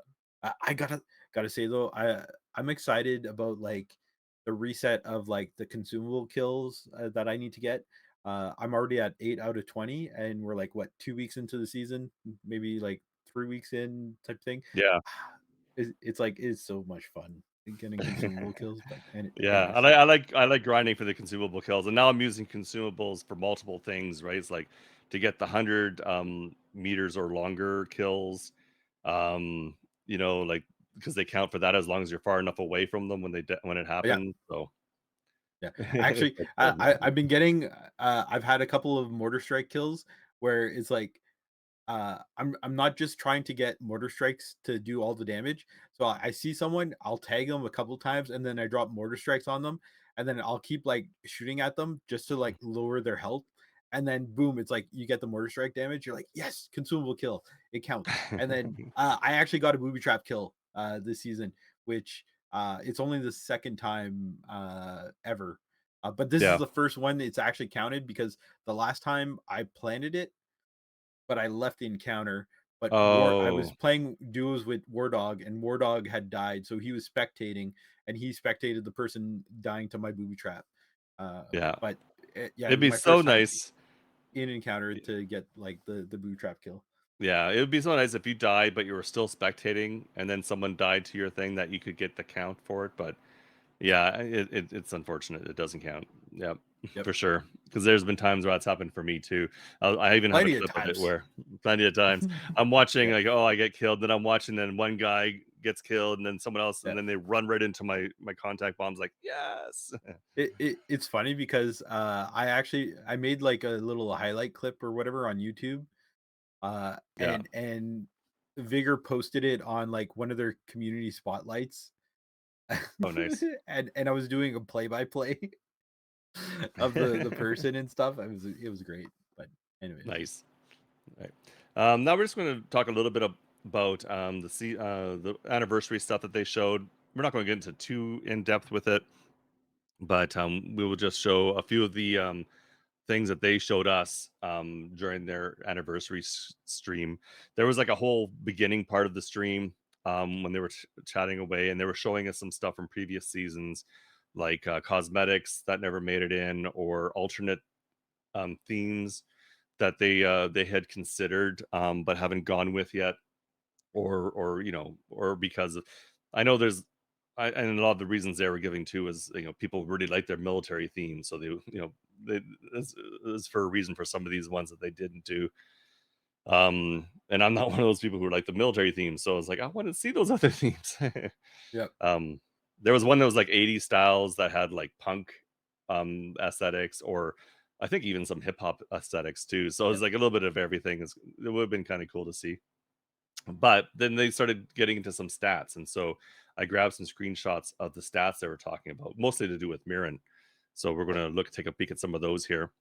I gotta say though, I'm excited about like the reset of like the consumable kills, that I need to get. I'm already at 8 out of 20, and we're like what, 2 weeks into the season, maybe like 3 weeks in type thing. yeah. It's like it's so much fun getting consumable kills. But Yeah, anyways, yeah, I like grinding for the consumable kills, and now I'm using consumables for multiple things, right? It's like to get the 100 meters or longer kills, um, like because they count for that as long as you're far enough away from them when when it yeah, happens. So yeah. it's Actually, like fun. I've been getting, I've had a couple of mortar strike kills where it's like, I'm not just trying to get mortar strikes to do all the damage. So I see someone, I'll tag them a couple times, and then I drop mortar strikes on them, and then I'll keep like shooting at them just to like lower their health. And then boom, it's like you get the mortar strike damage. You're like, yes, consumable kill, it counts. And then, I actually got a booby trap kill, this season, which, it's only the second time, ever. But this is Yeah. the first one it's actually counted because the last time I planted it, but I left the encounter. But I was Oh, playing duos with War Dog, and War Dog had died, so he was spectating, and he spectated the person dying to my booby trap. Uh, yeah. but yeah, it It'd was be my so first time nice. in encounter to get like the booby trap kill. Yeah, it would be so nice if you died, but you were still spectating, and then someone died to your thing that you could get the count for it. But Yeah, yeah, it's unfortunate. It doesn't count. Yep, yep, for sure. Because there's been times where that's happened for me too. I even have a plenty of clip of it times. where plenty of times I'm watching Yeah, like, oh, I get killed, then I'm watching, then one guy gets killed, and then someone else, yeah. and then they run right into my contact bombs. Like, yes, It's funny because, I made like a little highlight clip or whatever on YouTube, yeah. and Vigor posted it on like one of their community spotlights. Oh, nice, And I was doing a play-by-play of the person and stuff. It was great. But anyways. nice. Right. Now we're just going to talk a little bit about the anniversary stuff that they showed. We're not going to get into too in depth with it, but we will just show a few of the things that they showed us during their anniversary stream. There was like a whole beginning part of the stream when they were chatting away, and they were showing us some stuff from previous seasons, like cosmetics that never made it in, or alternate themes that they had considered but haven't gone with yet, or or because of, I know there's and a lot of the reasons they were giving too is people really like their military theme, so they is for a reason for some of these ones that they didn't do. and I'm not one of those people who like the military themes, so I was like, "I wanna see those other themes." Yep. Um, there was one that was, like, 80s styles that had, like, punk, aesthetics, or I think even some hip hop aesthetics too, so it was, Yep. like, a little bit of everything. It would've been kinda cool to see. But then they started getting into some stats, and so I grabbed some screenshots of the stats they were talking about, mostly to do with Mirren. So we're Yep. gonna take a peek at some of those here.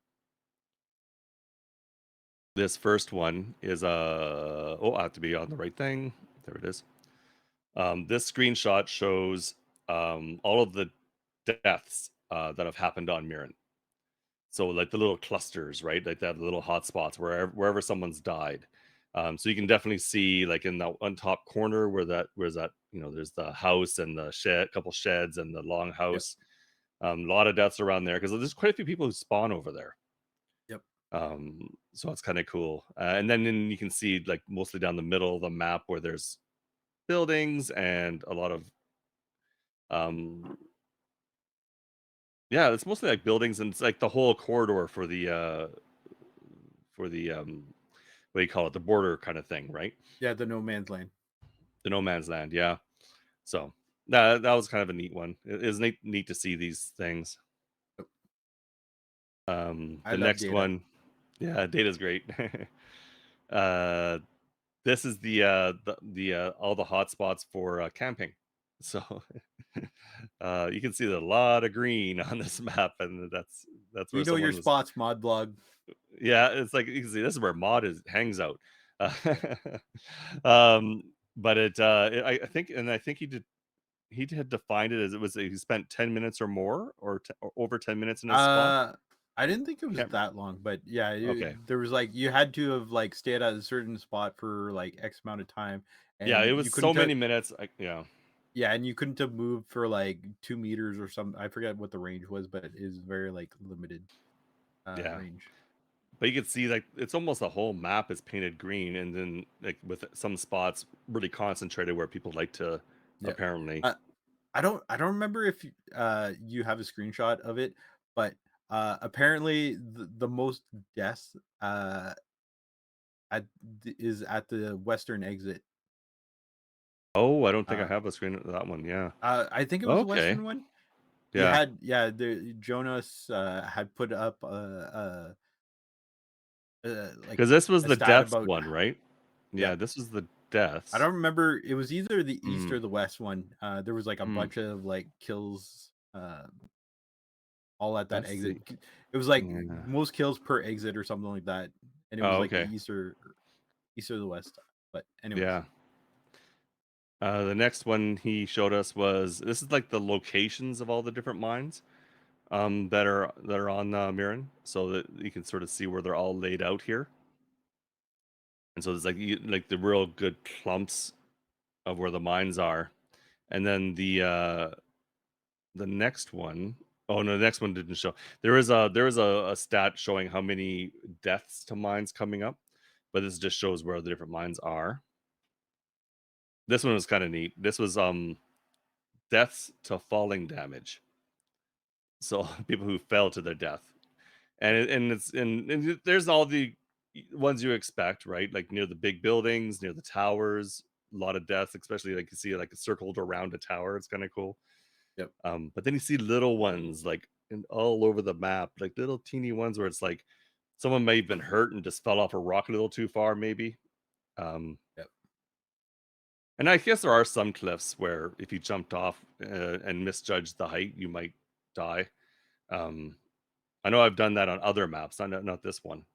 This first one is oh, I have to be on the right thing. There it is. This screenshot shows all of the deaths that have happened on Mirren. So like the little clusters, right? Like they have the little hot spots wherever someone's died. So you can definitely see like in the on top corner where's that, there's the house and the shed, couple sheds and the long Yep. house. A lot of deaths around there because there's quite a few people who spawn over there. Yep. So it's kind of cool. And then you can see like mostly down the middle of the map where there's buildings and a lot of um yeah, it's mostly like buildings, and it's like the whole corridor for the what do you call it? The border kind of thing, right? Yeah. The no man's land. The no man's land, yeah. So that was kind of a neat one. It is neat to see these things. Yep. I The love next data. one, yeah, data's great. uh, this is the all the hotspots for camping. So you can see a lot of green on this map, and that's We where know your someone was. spots, mod blog. Yeah, it's like you can see this is where Mod is hangs out. Uh, Yep. um, but I think, and I think he had defined it as it was he spent 10 minutes or more, or over 10 minutes in a spot. Uh, I didn't think it was Can't, that long, but yeah, okay, there was like you had to have like stayed at a certain spot for like X amount of time, yeah, it and was you so couldn't have, many minutes. Yeah, yeah, and you couldn't have moved for like 2 meters or something. I forget what the range was, but it is very like limited yeah. range. But you can see like it's almost the whole map is painted green, and then like with some spots really concentrated where people like to Yeah. apparently. Uh, I don't remember if you have a screenshot of it, but apparently the most deaths at is at the western exit. Oh, I don't think I Uh, have a screen of that one. Yeah. I think it was the Okay. western one. He Yeah. had, yeah, the Jonas had put up like Because this was a the stat deaths about, one, right? yeah. Yeah, this was the I deaths. don't remember. It was either the east Mm, or the west one. There was like a mm, bunch of like kills all at that let's exit. see. It was like Yeah. most kills per exit or something like that, and it was Oh, like the okay. east or the west. But anyways, Yeah. The next one he showed us was this is like the locations of all the different mines that are on Mirren, so that you can sort of see where they're all laid out here. And so there's like like the real good clumps of where the mines are. And then the next one, oh no, the next one didn't show. There is a stat showing how many deaths to mines coming up, but this just shows where the different mines are. This one was kind of neat. This was deaths to falling damage. So people who fell to their death. And there's all the ones you expect, right? Like near the big buildings, near the towers, a lot of deaths, especially like you see like circled around a tower. It's kind of cool. yep. But then you see little ones like all over the map, like little teeny ones where it's like someone may have been hurt and just fell off a rock a little too far, maybe. Um, Yep. and I guess there are some cliffs where if you jumped off and misjudged the height, you might die. Um, I know I've done that on other maps, not this one.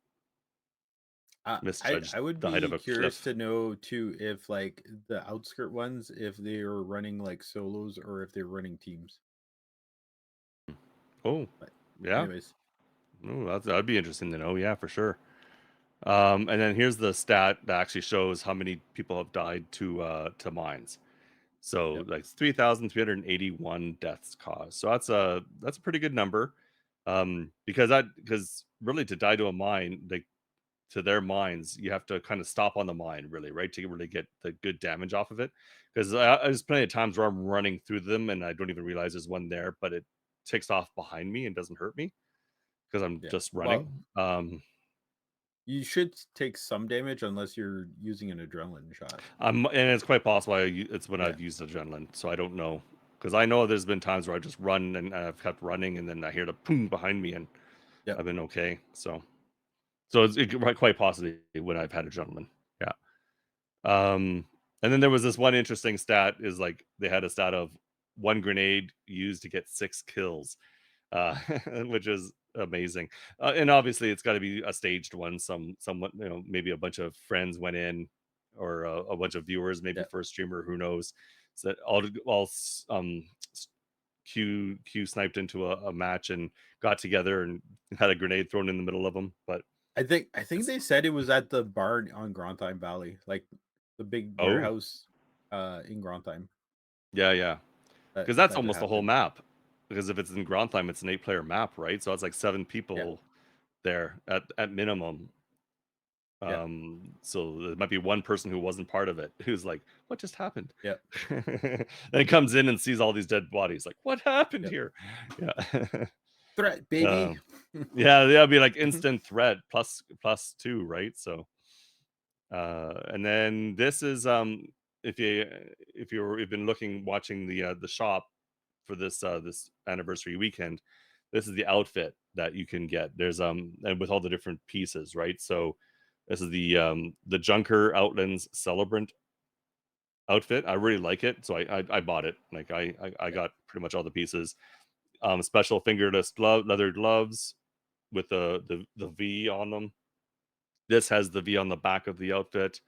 I Misjudged would the height of be a curious cliff. to know too if like the outskirt ones, if they are running like solos or if they're running teams. Oh, But yeah. anyways, Oh, that'd be interesting to know. Yeah, for sure. And then here's the stat that actually shows how many people have died to mines. So yep. like 3,381 deaths caused. So that's a pretty good number. Because really to die to a mine, like to their mines, you have to kind of stop on the mine, really, right, to really get the good damage off of it. Because there's plenty of times where I'm running through them and I don't even realize there's one there, but it takes off behind me and doesn't hurt me because I'm Yeah. just Well, running. You should take some damage unless you're using an adrenaline shot. And it's quite possible it's when Yeah. I've used adrenaline, so I don't know because I know there's been times where I just run and I've kept running, and then I hear the boom behind me, and Yep. I've been okay. So quite possibly when I've had adrenaline. Yeah. Um, and then there was this one interesting stat is like they had a stat of one grenade used to get 6 kills, uh, which is amazing. And obviously, it's got to be a staged one. Someone, maybe a bunch of friends went in, or a bunch of viewers, maybe Yep. for a streamer, who knows? So that all Q sniped into a match and got together and had a grenade thrown in the middle of them. But I think it's they said it was at the barn on Grantheim Valley, like the big oh warehouse in Grantheim yeah, yeah. that Because that's that almost the whole happened. map. Because if it's in Grantheim, it's an 8-player map, right? So it's like 7 Yeah. people there at minimum. Yeah. So there might be one person who wasn't part of it who's like, "What just happened?" Yeah. Then comes in and sees all these dead bodies, like, "What happened Yep. here?" Yeah. Threat, baby. Yeah, that'd be like instant threat plus 2, right? So, and then this is, if you've been watching the shop for this anniversary weekend, this is the outfit that you can get. There's and with all the different pieces, right? So this is the Junker Outlands Celebrant outfit. I really like it, so I bought it. Like I Yep. got pretty much all the pieces. Special fingerless leather gloves with the V on them. This has the V on the back of the outfit.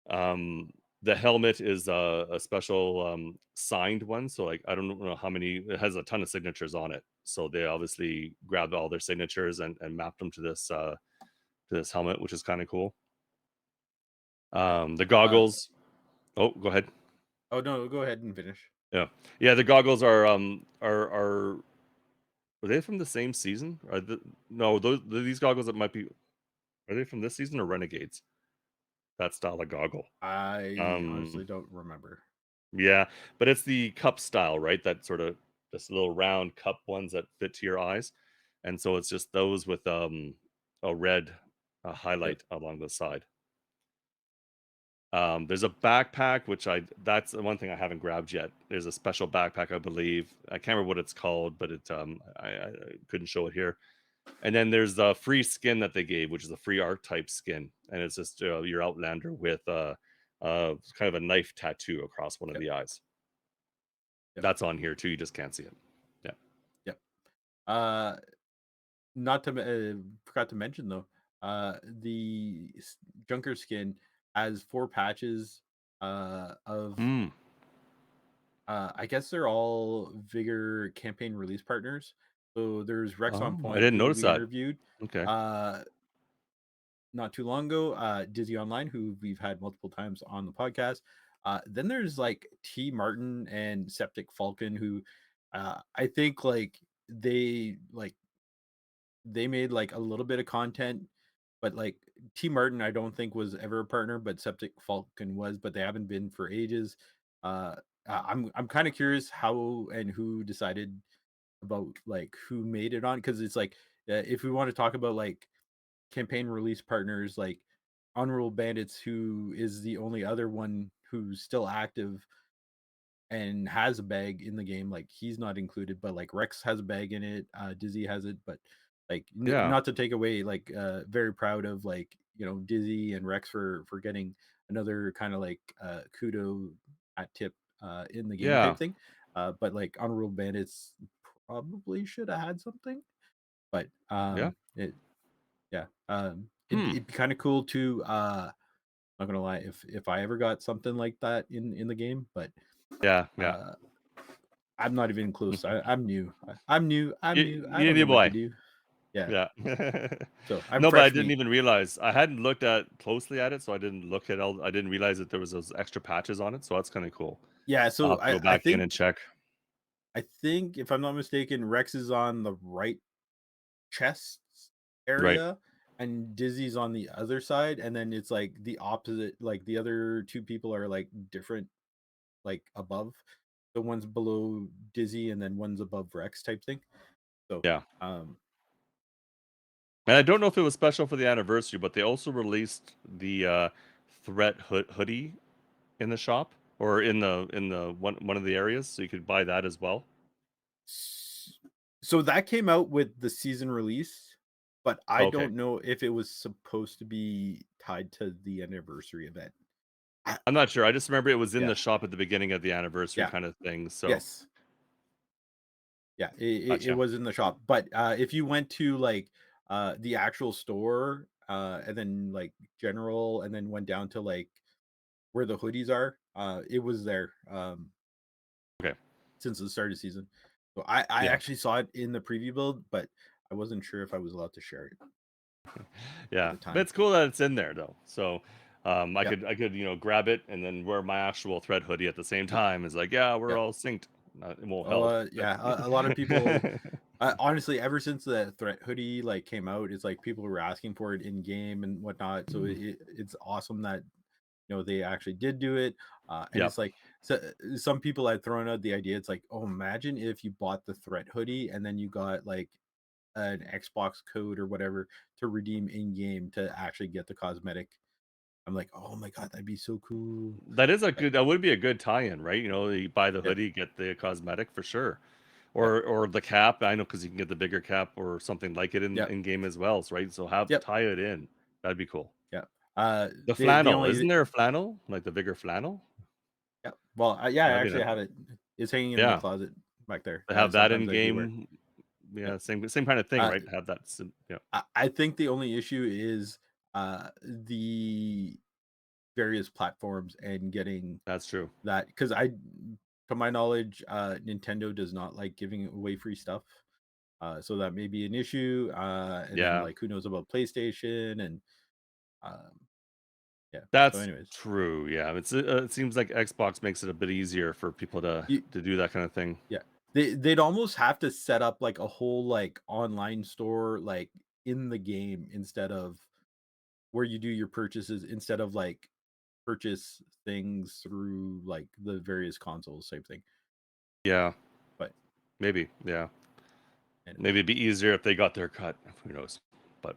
Um, the helmet is a special signed one, so like I don't know how many. It has a ton of signatures on it, so they obviously grabbed all their signatures and mapped them to this helmet, which is kind of cool. Yep. The Uh, goggles. Oh, go ahead. oh no, go ahead and finish. Yeah, yeah. The goggles are they from the same season? No, these goggles that might be, are they from this season or Renegades? That style of goggle. I honestly Um, don't remember. yeah, but it's the cup style, right? That sort of just little round cup ones that fit to your eyes, and so it's just those with a red Yep. highlight along the side. There's a backpack which that's the one thing I haven't grabbed yet. There's a special backpack, I believe. I can't remember what it's called, but I couldn't show it here. And then there's the free skin that they gave, which is a free archetype skin, and it's just your Outlander with kind of a knife tattoo across one of Yep. the eyes. Yep. That's on here too. You just can't see it. Yeah. Yep. Uh, not to forgot to mention though, the Junker skin has 4 patches of Mm. I guess they're all Vigor campaign release partners. So there's Rex on Oh, I Point, didn't who notice we that. interviewed Okay. uh, not too long ago. Dizzy Online, who we've had multiple times on the podcast. Then there's like T Martin and Septic Falcon, who I think they like they made like a little bit of content, but like T Martin, I don't think was ever a partner, but Septic Falcon was, but they haven't been for ages. Uh, I'm kind of curious how and who decided about like who made it on, because it's like if we want to talk about like campaign release partners, like Honorable Bandits, who is the only other one who's still active and has a bag in the game, like he's not included, but like Rex has a bag in it, Dizzy has it, but like Yeah. not to take away, like very proud of like Dizzy and Rex for getting another kind of like kudo at tip in the game Yeah. type thing, but like Honorable Bandits probably should have had something, but Yeah. it yeah, Hmm. it'd be kind of cool to not gonna lie, if I ever got something like that in the game, but Yeah. Yeah. uh I'm not even close. I'm new. I'm new. I'm new. I You don't know new what to boy. do. Yeah. Yeah. So I'm No, but I fresh didn't meat. even realize I hadn't looked at closely at it, so I didn't realize that there was those extra patches on it, so that's kind of cool. Yeah. I'll So have to go I back in think and check. if I'm not mistaken, Rex is on the right chest Right. area, and Dizzy's on the other side, and then it's like the opposite. Like the other two people are like different, like above. The one's below Dizzy, and then one's above Rex type thing. So Yeah. um And I don't know if it was special for the anniversary, but they also released the threat hoodie in the shop or in the one of the areas, so you could buy that as well. S- So that came out with the season release, but I Okay. don't know if it was supposed to be tied to the anniversary event. I, I'm not sure. I just remember it was in yeah, the shop at the beginning of the anniversary yeah, kind of thing. So yes, yeah, it gotcha. was in the shop. But if you went to like the actual store, and then like general, and then went down to like where the hoodies are, it was there. Okay. Since the start of the season. So I Yeah. actually saw it in the preview build, but I wasn't sure if I was allowed to share it at Yeah. the But time. it's cool that it's in there though. So Yep, I could, grab it and then wear my actual thread hoodie at the same time. It's like, yeah, we're yep. all synced. It won't Oh, help, but yeah. A lot of people, honestly, ever since the threat hoodie like came out, it's like people were asking for it in game and whatnot. So it's awesome that they actually did do it. And yep. it's like, so some people had thrown out the idea. It's like, oh, imagine if you bought the threat hoodie and then you got like an Xbox code or whatever to redeem in game to actually get the cosmetic. I'm like, oh my god, that'd be so cool. But That would be a good tie-in, right? You buy the yeah, hoodie, get the cosmetic for sure. yeah, Or the cap. I know because you can get the bigger cap or something like it yeah, in game as well, right? So have yep, tie it in. That'd be cool. yeah. The The flannel, only isn't there a flannel? Like the bigger flannel? yeah, well, yeah, I That'd be actually nice. have it. It's hanging in the Yeah, closet back there. to have that in Sometimes I do wear. game. Yeah. Yeah, same kind of thing, Uh, right? Have that. Yeah, I think the only issue is the various platforms and getting that's true. that because to my knowledge, Nintendo does not like giving away free stuff. So that may be an issue. And then Yeah, like who knows about PlayStation and um, yeah. So, that's anyways, true. Yeah, it seems like Xbox makes it a bit easier for people you, to do that kind of thing. yeah, they'd almost have to set up like a whole like online store like in the game instead of where you do your purchases instead of like purchase things through like the various consoles type thing. Yeah, But maybe. Yeah, maybe anyways, it'd be easier if they got their cut. Who knows? But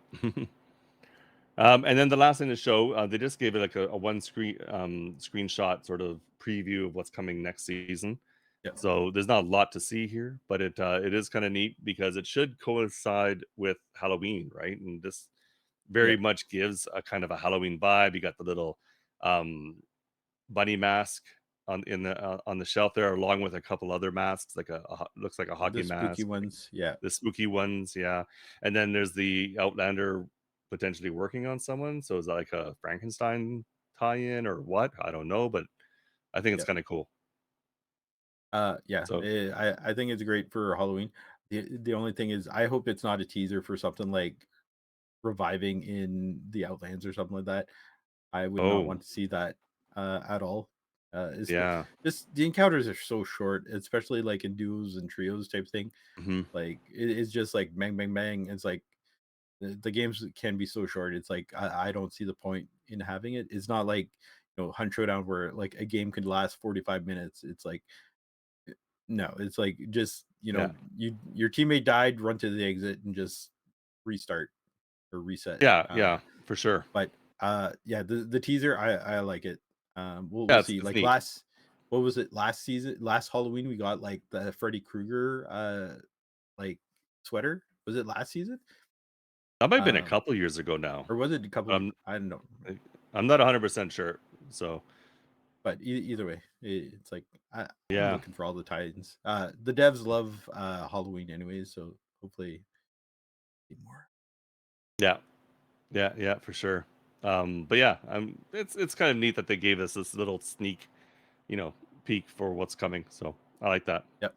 and then the last thing to show, they just gave it like a one screenshot sort of preview of what's coming next season. yeah, So there's not a lot to see here, but it is kind of neat because it should coincide with Halloween, right? And this yeah, very much gives a kind of a Halloween vibe. You got the little um, bunny mask on the shelf there, along with a couple other masks, like looks like a the hockey spooky mask, ones, yeah, the spooky ones, yeah. And then there's the Outlander potentially working on someone. So is that like a Frankenstein tie-in or what? I don't know, but I think it's yeah. kind of cool. Yeah, So, I think it's great for Halloween. The only thing is, I hope it's not a teaser for something like reviving in the Outlands or something like that. I would not oh, want to see that at all. yeah. Just the encounters are so short, especially like in duos and trios type thing. Mhm. Like it's just like bang, bang, bang. It's like the games can be so short. It's like I don't see the point in having it. It's not like Hunt Showdown where like a game could last 45 minutes. It's like no, it's like just Yeah. your teammate died, run to the exit and just restart or reset. Yeah, yeah, for sure. But yeah, the teaser I like it. We'll Yeah, see. it's Like neat. last what was it last season? Last Halloween we got like the Freddy Krueger like sweater. Was it last season? That might have been a Um couple years ago now. or was it a couple? I'm I don't know. I I'm not 100% sure. So, But either way, it's like I'm yeah. looking for all the Titans. The devs love Halloween anyways, so hopefully more. Yeah. Yeah, yeah, for sure. But yeah, it's kind of neat that they gave us this little sneak, you know, peek for what's coming. So, I like that. Yep.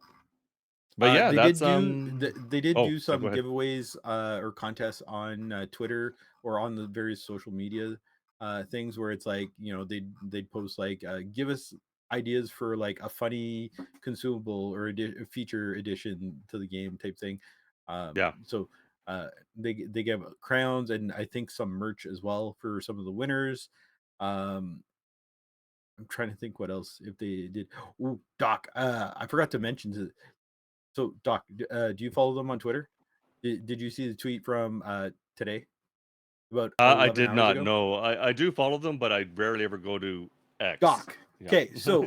But yeah, They that's did do they did oh, do yeah, go some ahead. giveaways or contests on Twitter or on the various social media things where it's like they'd post like give us ideas for like a funny consumable or a feature addition to the game type thing. Yeah. So they give crowns and I think some merch as well for some of the winners. Um, I'm trying to think what else if they did. Ooh, Doc, I forgot to mention. So, Doc, do you follow them on Twitter? Did you see the tweet from today? About I 11 did hours not ago? know. I do follow them, but I rarely ever go to X. Doc. Yeah. Okay, so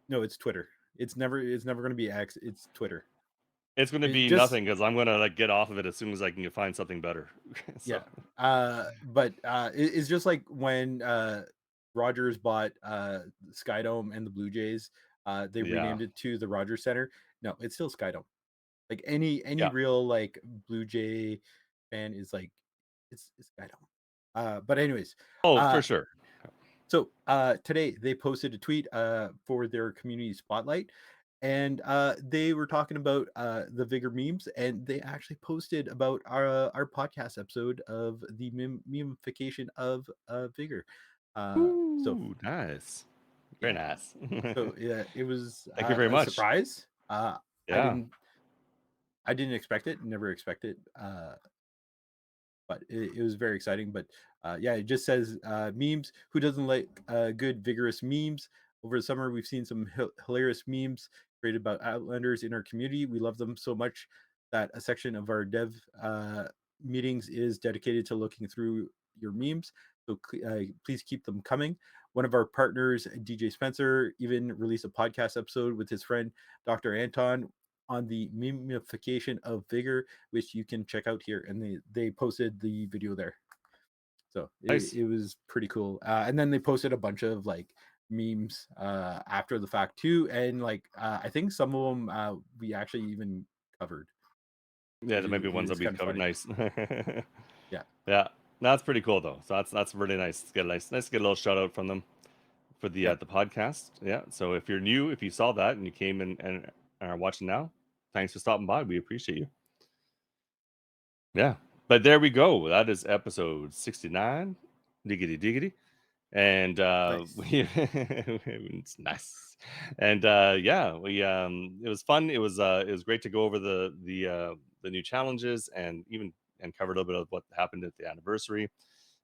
no, it's Twitter. It's never gonna be X, it's Twitter. It's gonna It be just nothing because I'm gonna, like, get off of it as soon as I can find something better. So, yeah. But it's just like when Rogers bought Skydome and the Blue Jays, they yeah. renamed it to the Rogers Center. No, it's still Skydome. Like any Yeah. real like Blue Jay fan is like it's Skydome. But anyways, Oh, for uh sure. so today they posted a tweet for their community spotlight, and they were talking about the Vigor memes, and they actually posted about our podcast episode of the memification of Vigor. So Ooh, nice. Very yeah, nice. so yeah, it was Thank you very a much. surprise. I Yeah. didn't I didn't expect it, never expected. But it was very exciting. But yeah, it just says memes. Who doesn't like good, vigorous memes? Over the summer, we've seen some hilarious memes created about Outlanders in our community. We love them so much that a section of our dev meetings is dedicated to looking through your memes. So please keep them coming. One of our partners, DJ Spencer, even released a podcast episode with his friend Dr. Anton on the memification of Vigor, which you can check out here. And they posted the video there, so Nice. it was pretty cool. And then they posted a bunch of like memes after the fact too, and like I think some of them we actually even covered, Yeah, which there might be ones that is we kind of covered. funny. Nice. Yeah, Yeah. That's pretty cool though. So that's really nice. It's get nice to get a little shout out from them for yep, the podcast. Yeah. So if you're new, if you saw that and you came in and are watching now, thanks for stopping by. We appreciate you. Yeah. But there we go. That is episode 69. Diggity diggity. And nice. we it's nice. And yeah, we it was fun. It was great to go over the new challenges and even and cover a little bit of what happened at the anniversary.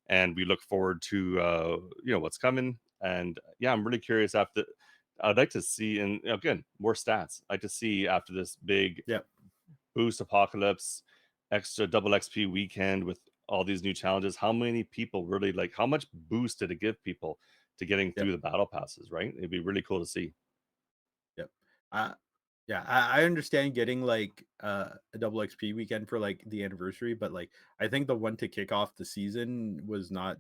And we look forward to what's coming. And yeah, I'm really curious after. I'd like to see, and again, more stats. I'd like to see after this big Yep, boost apocalypse, extra double XP weekend with all these new challenges. How many people really like? How much boost did it give people to getting yep, through the battle passes? Right? It'd be really cool to see. yep. Uh, yeah, I understand getting like a double XP weekend for like the anniversary, but like I think the one to kick off the season was not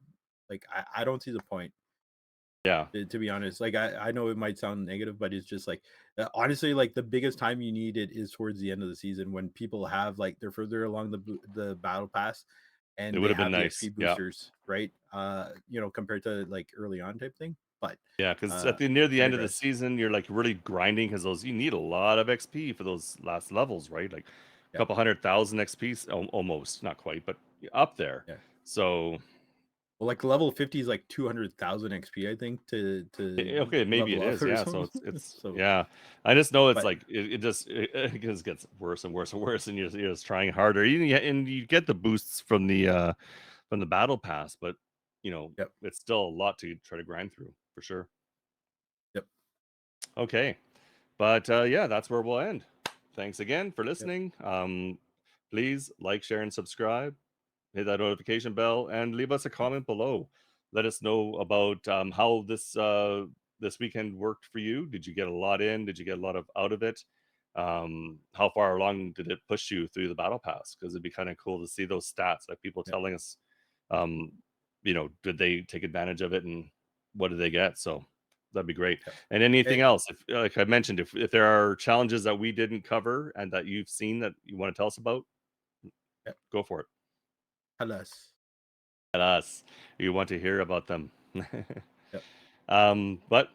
like I don't see the point. Yeah, To be honest, like I know it might sound negative, but it's just like honestly, like the biggest time you need it is towards the end of the season when people have like they're further along the battle pass it and would they have been have the nice. XP Yeah, boosters, right? Compared to like early on type thing. But yeah, because uh at the near the I end of the digress. season, you're like really grinding because those you need a lot of XP for those last levels, right? Like a Yeah, couple 100,000 XP, almost, not quite, but up there. yeah. So Well, like level 50 is like 200,000 XP, I think, to okay, maybe it level up is. or Yeah, so something. it's So, yeah. I just know it's but like it just gets worse and worse and worse, and you're just trying harder. And you get the boosts from the battle pass, but yep, it's still a lot to try to grind through for sure. yep, Okay, but yeah, that's where we'll end. Thanks again for yep, listening. Please like, share, and subscribe. Hit that notification bell and leave us a comment below. Let us know about how this weekend worked for you. Did you get a lot in? Did you get a lot of out of it? How far along did it push you through the battle pass? Because it'd be kind of cool to see those stats, like people yep, telling us, um, did they take advantage of it and what did they get? So that'd be great. yep. And anything Eh, else, if like I mentioned, if there are challenges that we didn't cover and that you've seen that you want to tell us about, yep. go for it. Alas. At us. You want to hear about them. Yep. But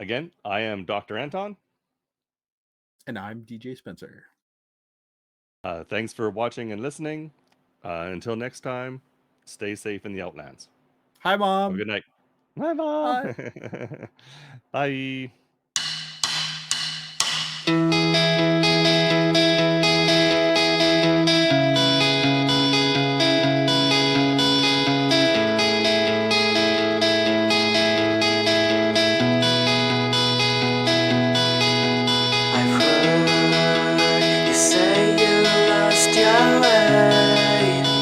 again, I am Dr. Anton. And I'm DJ Spencer. Thanks for watching and listening. Until next time, stay safe in the Outlands. Hi, Have a Mom. good night. Bye, Mom. Bye. Bye. I've heard you say you lost your way.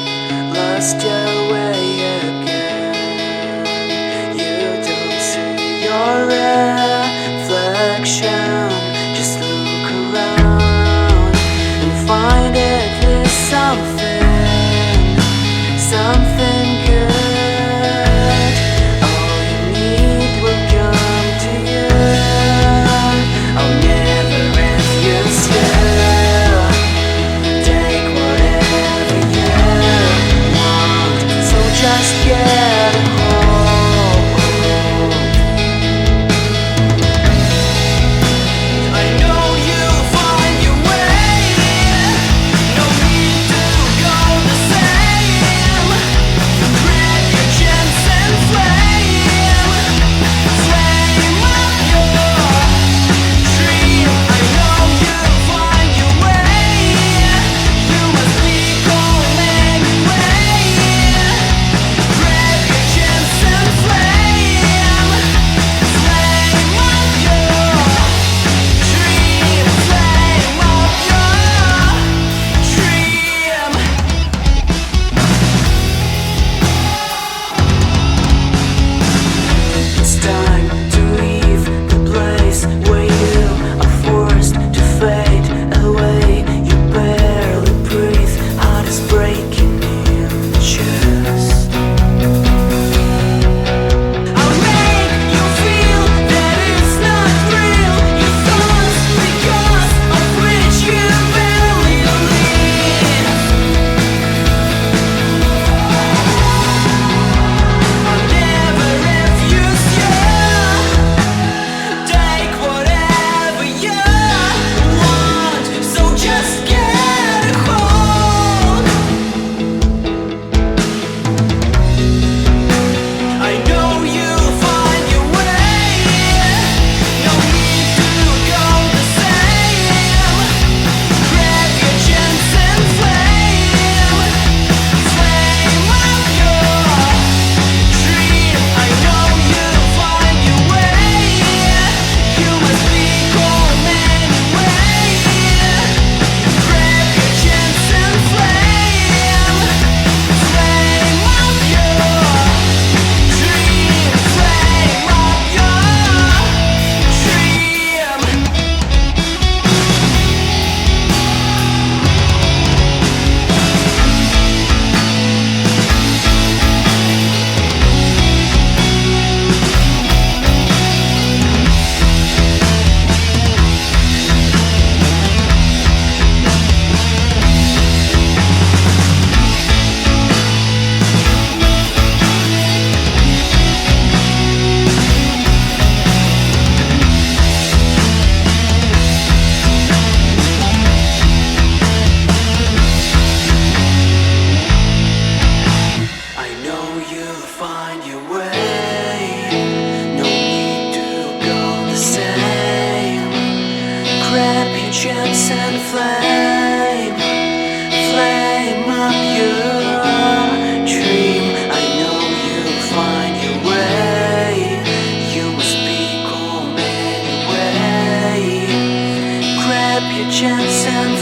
your chance and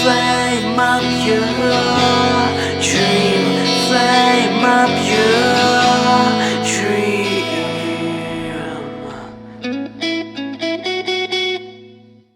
flame up your dream, flame up your